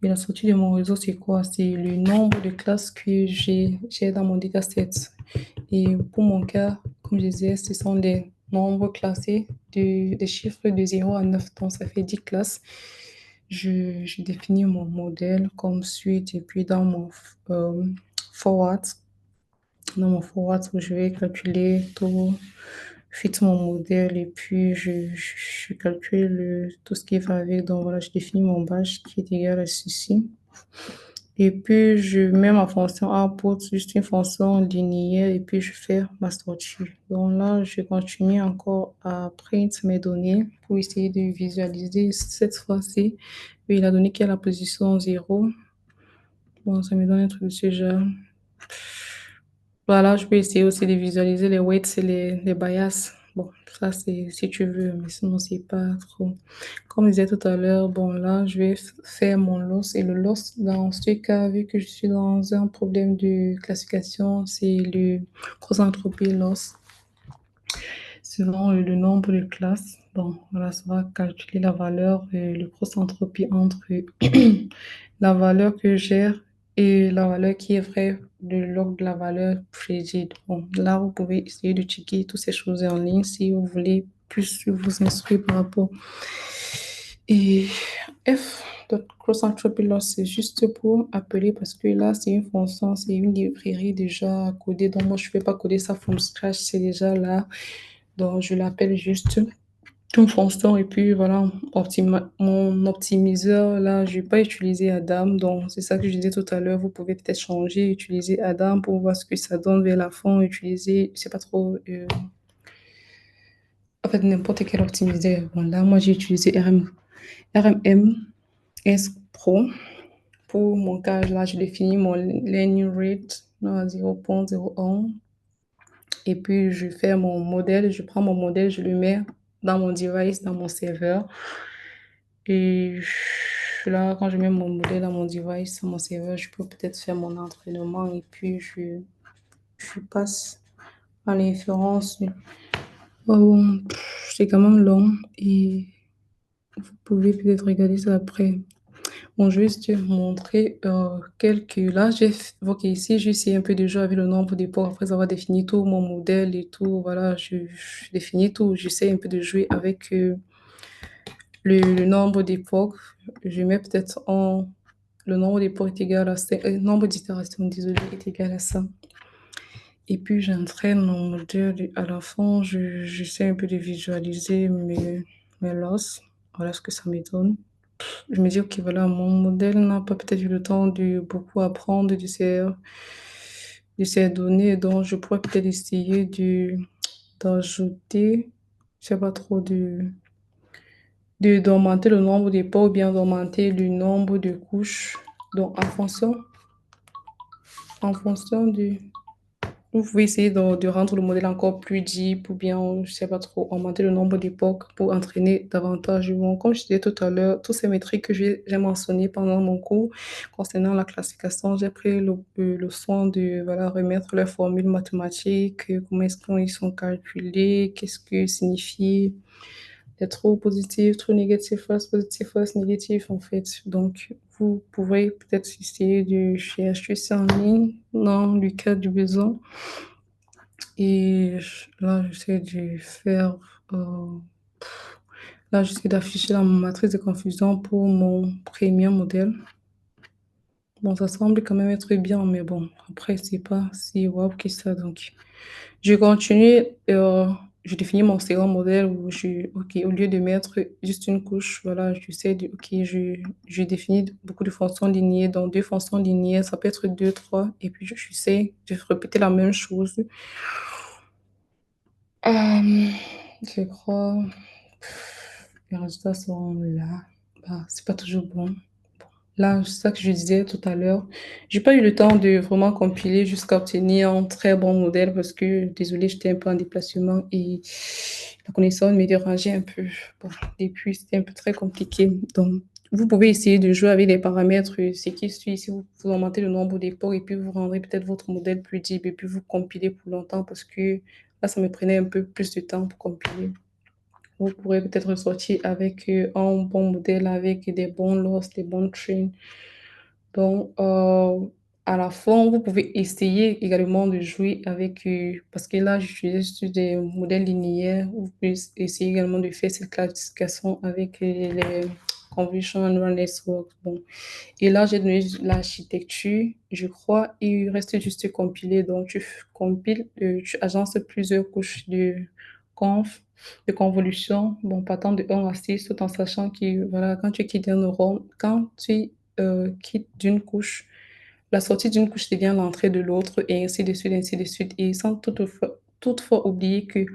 Et la sortie de mon réseau, c'est quoi? C'est le nombre de classes que j'ai dans mon dataset. Et pour mon cas, comme je disais, ce sont des nombres classés, des chiffres de 0 à 9. Donc, ça fait 10 classes. Je définis mon modèle comme suite. Et puis, euh, forward, dans mon forward, je vais calculer tout fit mon modèle et puis je calcule tout ce qui va avec. Donc voilà, je définis mon batch qui est égal à ceci. Et puis je mets ma fonction output, juste une fonction linéaire et puis je fais ma structure. Donc là, je continue encore à print mes données pour essayer de visualiser cette fois-ci. Puis la donnée qui est à la position 0. Bon, ça me donne un truc de ce genre. Voilà, je peux essayer aussi de visualiser les weights et les bias. Bon, ça c'est si tu veux, mais sinon c'est pas trop. Comme je disais tout à l'heure, bon là, je vais faire mon loss et le loss dans ce cas, vu que je suis dans un problème de classification, c'est le cross entropy loss selon le nombre de classes. Bon, voilà, ça va calculer la valeur, le cross entropie entre la valeur que je gère et la valeur qui est vraie de log de la valeur prédite. Bon, là, vous pouvez essayer de checker toutes ces choses en ligne si vous voulez plus vous instruire par rapport. Et F de cross entropy loss, c'est juste pour appeler parce que là, c'est une fonction, c'est une librairie déjà codée. Donc, moi, je ne vais pas coder ça from scratch, c'est déjà là. Donc, je l'appelle juste une fonction et puis voilà, mon optimiseur, là, je vais pas utiliser Adam. Donc, c'est ça que je disais tout à l'heure. Vous pouvez peut-être changer, utiliser Adam pour voir ce que ça donne vers la fin. Utiliser, je sais pas trop, en fait, n'importe quel optimiseur. Bon, là, moi, j'ai utilisé RMS Pro. Pour mon cas, là, je définis mon learning rate à 0,01. Et puis, je fais mon modèle, je prends mon modèle, je le mets dans mon device, dans mon serveur. Et là, quand je mets mon modèle dans mon device, dans mon serveur, je peux peut-être faire mon entraînement et puis je passe à l'inférence. Oh, c'est quand même long et vous pouvez peut-être regarder ça après. Bon, je vais juste te montrer quelques... Là, ok, ici, j'ai essayé un peu de jouer avec le nombre de ports après avoir défini tout mon modèle et tout. Voilà, je définis tout. J'essaie un peu de jouer avec le nombre d'époques. Je mets peut-être en... Le nombre d'époques est égal à... Le nombre d'itérations, désolé, est égal à ça. Et puis, j'entraîne mon modèle. À la fin, j'essaie un peu de visualiser mes losses. Voilà ce que ça me donne. Je me dis, ok, voilà, mon modèle n'a pas peut-être eu le temps de beaucoup apprendre de ces données, donc je pourrais peut-être essayer d'ajouter, je sais pas trop, d'augmenter le nombre de pas ou bien d'augmenter le nombre de couches. Donc, en fonction du... Vous pouvez essayer de rendre le modèle encore plus deep ou bien, je sais pas trop, augmenter le nombre d'époques pour entraîner davantage. Bon, comme je disais tout à l'heure, tous ces métriques que j'ai mentionnées pendant mon cours concernant la classification, j'ai pris le soin de voilà, remettre les formules mathématiques, comment est-ce qu'ils sont calculés, qu'est-ce que signifie est trop positif, trop négatif, false positif, false négatif, en fait. Donc, vous pourrez peut-être essayer de chercher ça en ligne dans le cas du besoin. Et là, j'essaie de faire, euh, là, j'essaie d'afficher la matrice de confusion pour mon premier modèle. Bon, ça semble quand même être bien, mais bon, après, c'est pas si wow que ça. Donc, je continue, je définis mon second modèle où OK, au lieu de mettre juste une couche, voilà, je sais, OK, je définis beaucoup de fonctions linéaires. Donc, deux fonctions linéaires, ça peut être deux, trois, et puis je sais de répéter la même chose. Euh, je crois, les résultats sont là. Bah, c'est pas toujours bon. Là, c'est ça que je disais tout à l'heure. J'ai pas eu le temps de vraiment compiler jusqu'à obtenir un très bon modèle parce que, désolée, j'étais un peu en déplacement et la connexion me dérangeait un peu. Bon, et puis, c'était un peu très compliqué. Donc, vous pouvez essayer de jouer avec les paramètres, ce qui suit. Si vous augmentez le nombre d'époques et puis vous rendrez peut-être votre modèle plus deep et puis vous compilez pour longtemps parce que là, ça me prenait un peu plus de temps pour compiler. Vous pourrez peut-être ressortir avec un bon modèle, avec des bons loss, des bons trains. Donc, à la fin, vous pouvez essayer également de jouer avec, parce que là, j'utilise juste des modèles linéaires. Vous pouvez essayer également de faire cette classification avec les Convolution Neural Network. Bon. Et là, j'ai donné l'architecture, je crois, et il reste juste à compiler. Donc, tu compiles, tu agences plusieurs couches conf, de convolution, bon, partant de 1 à 6, tout en sachant que, voilà, quand tu quittes un neurone, quand tu quittes d'une couche, la sortie d'une couche devient l'entrée de l'autre, et ainsi de suite, et sans toutefois oublier que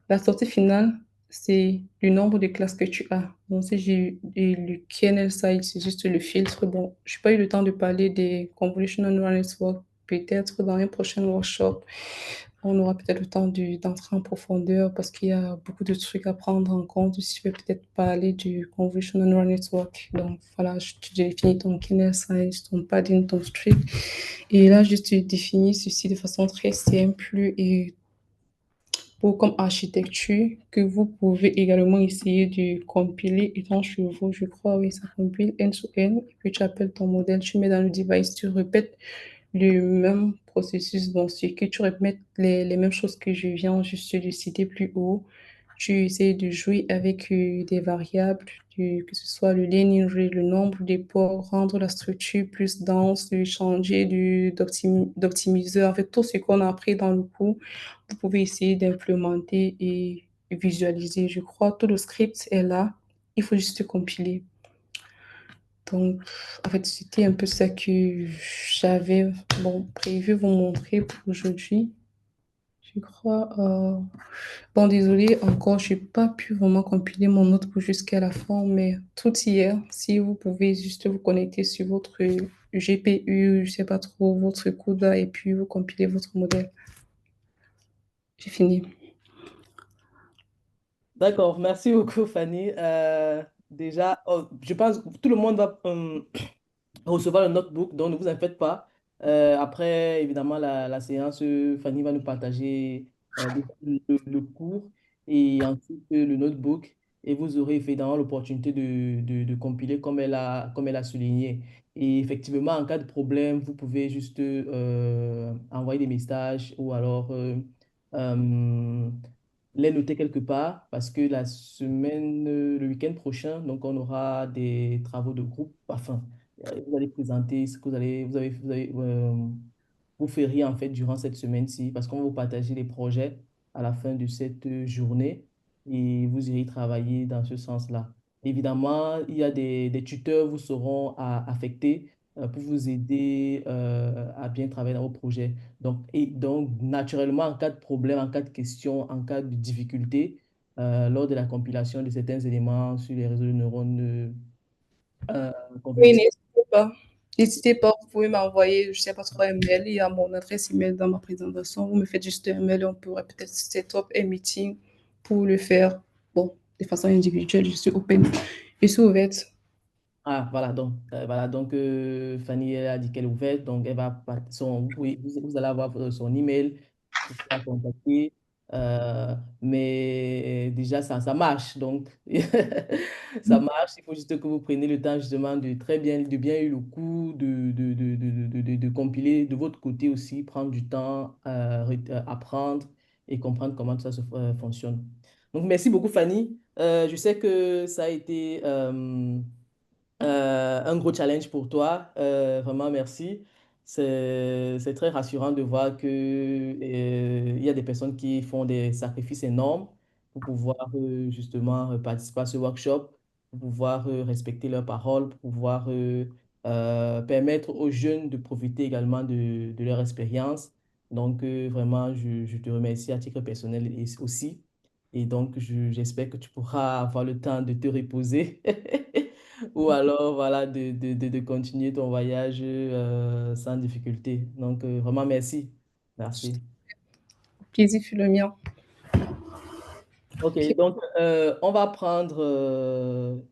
la sortie finale, c'est le nombre de classes que tu as. Donc, si j'ai et le kernel size, c'est juste le filtre. Bon, je n'ai pas eu le temps de parler des convolutional neural network. Peut-être dans un prochain workshop, on aura peut-être le temps d'entrer en profondeur parce qu'il y a beaucoup de trucs à prendre en compte. Si je vais peut-être parler du convolutional neural network. Donc, voilà, tu définis ton kernel size, ton padding, ton strip. Et là, juste tu définis ceci de façon très simple et pour comme architecture que vous pouvez également essayer de compiler étant chez vous. Je crois, oui, ça compile end-to-end. Et puis tu appelles ton modèle, tu mets dans le device, tu répètes le même processus. Bon, c'est que tu répètes les mêmes choses que je viens juste de citer plus haut. Tu essaies de jouer avec des variables, que ce soit le linear, le nombre des ports, rendre la structure plus dense, de changer d'optimiser. En fait, tout ce qu'on a appris dans le cours, vous pouvez essayer d'implémenter et visualiser. Je crois que tout le script est là. Il faut juste compiler. Donc, en fait, c'était un peu ça que j'avais bon, prévu vous montrer pour aujourd'hui. Je crois. Bon, désolé, encore, je n'ai pas pu vraiment compiler mon notebook jusqu'à la fin, mais tout hier, si vous pouvez juste vous connecter sur votre GPU, je ne sais pas trop, votre CUDA, et puis vous compilez votre modèle. J'ai fini. D'accord, merci beaucoup, Fanny. Déjà, oh, je pense que tout le monde va recevoir le notebook, donc ne vous en faites pas. Après, évidemment, la séance, Fanny va nous partager le cours et ensuite le notebook. Et vous aurez évidemment l'opportunité de compiler comme elle a souligné. Et effectivement, en cas de problème, vous pouvez juste envoyer des messages ou alors les noter quelque part parce que la semaine, le week-end prochain, donc on aura des travaux de groupe. Enfin, vous allez présenter ce que vous feriez en fait durant cette semaine-ci parce qu'on va vous partager les projets à la fin de cette journée et vous irez travailler dans ce sens-là. Évidemment, il y a des tuteurs vous seront affectés pour vous aider à bien travailler dans vos projets. Donc, naturellement, en cas de problème, en cas de question, en cas de difficulté, lors de la compilation de certains éléments sur les réseaux de neurones Oui, convolutifs. n'hésitez pas. N'hésitez pas, vous pouvez m'envoyer, je ne sais pas trop, un mail. Il y a mon adresse email dans ma présentation. Vous me faites juste un mail, on pourrait peut-être set up un meeting pour le faire. Bon, de façon individuelle, je suis open. Je suis ouverte. Ah, voilà, donc Fanny elle a dit qu'elle est ouverte, donc elle va, vous allez avoir son email pour pouvoir contacter. Mais déjà, ça marche. Donc, ça marche. Il faut juste que vous preniez le temps justement de bien eu le coup, de compiler de votre côté aussi, prendre du temps, apprendre et comprendre comment tout ça fonctionne. Donc, merci beaucoup, Fanny. Je sais que ça a été un gros challenge pour toi. Vraiment, merci. C'est très rassurant de voir que, il y a des personnes qui font des sacrifices énormes pour pouvoir justement participer à ce workshop, pour pouvoir respecter leurs paroles, pour pouvoir permettre aux jeunes de profiter également de leur expérience. Donc, vraiment, je te remercie à titre personnel aussi. Et donc, j'espère que tu pourras avoir le temps de te reposer. Ou alors, voilà, de continuer ton voyage sans difficulté. Donc, vraiment, merci. Merci. Plaisir fut le mien. OK, donc, on va prendre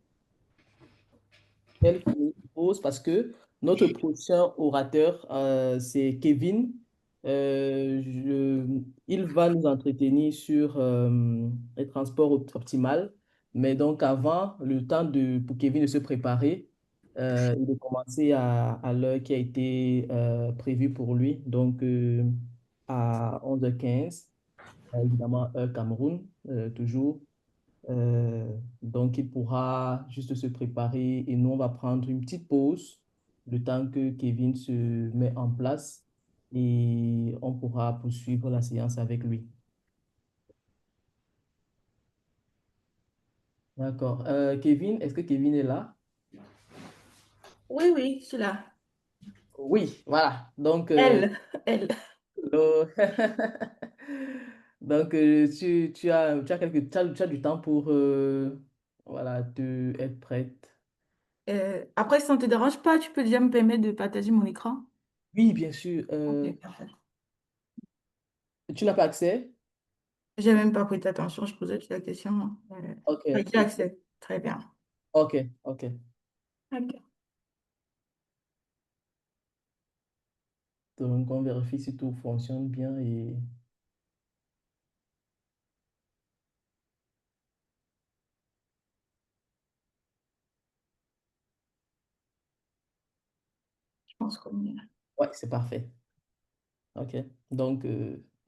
quelques pauses parce que notre prochain orateur, c'est Kevin. Il va nous entretenir sur les transports optimal. Mais donc, avant, le temps pour Kevin de se préparer et de commencer à l'heure qui a été prévue pour lui, donc à 11h15, évidemment, heure Cameroun, toujours. Donc, il pourra juste se préparer et nous, on va prendre une petite pause le temps que Kevin se met en place et on pourra poursuivre la séance avec lui. D'accord. Kevin, est-ce que Kevin est là? Oui, oui, je suis là. Oui, voilà. Donc, Elle. hello. Donc tu as du temps pour voilà, être prête. Après, si ça ne te dérange pas, tu peux déjà me permettre de partager mon écran? Oui, bien sûr. Ok, parfait. Tu n'as pas accès? J'ai même pas prêté attention, je posais toute la question. Ok. J'ai accès. Très bien. Ok, ok. Ok. Donc, on vérifie si tout fonctionne bien et... Je pense qu'on est là. Ouais, c'est parfait. OK. Donc,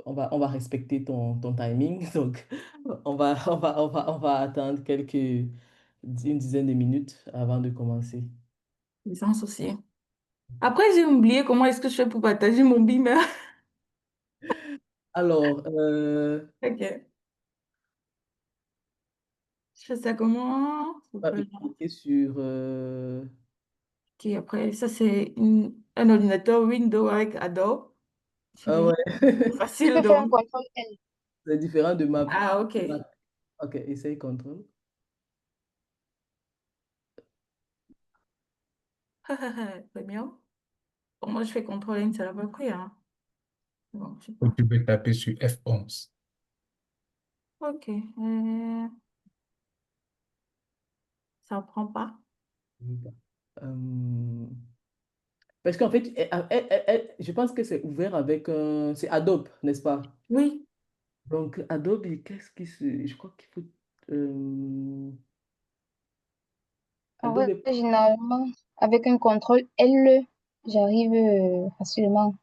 on va respecter ton timing. Donc, on va attendre une dizaine de minutes avant de commencer. Sans souci. Après, j'ai oublié comment est-ce que je fais pour partager mon beamer. Alors, Ok. Je fais ça comment? on va cliquer sur... Ok, après, ça, c'est un ordinateur Windows avec Adobe. ah C'est ouais, Tu facile, peux faire un donc. contrôle L. c'est différent de Ah, ok. OK, essaye contrôle. Très bien. Bon, moi, je fais contrôle N, ça l'a pas pris, hein. Bon, je sais Ou pas. tu peux taper sur F11. Ok. Ça prend pas. Euh, Parce qu'en fait, je pense que c'est ouvert avec... c'est Adobe, n'est-ce pas? Oui. Donc, Adobe, qu'est-ce qui se... Je crois qu'il faut... En vrai, Adobe, généralement, avec un contrôle L, j'arrive facilement.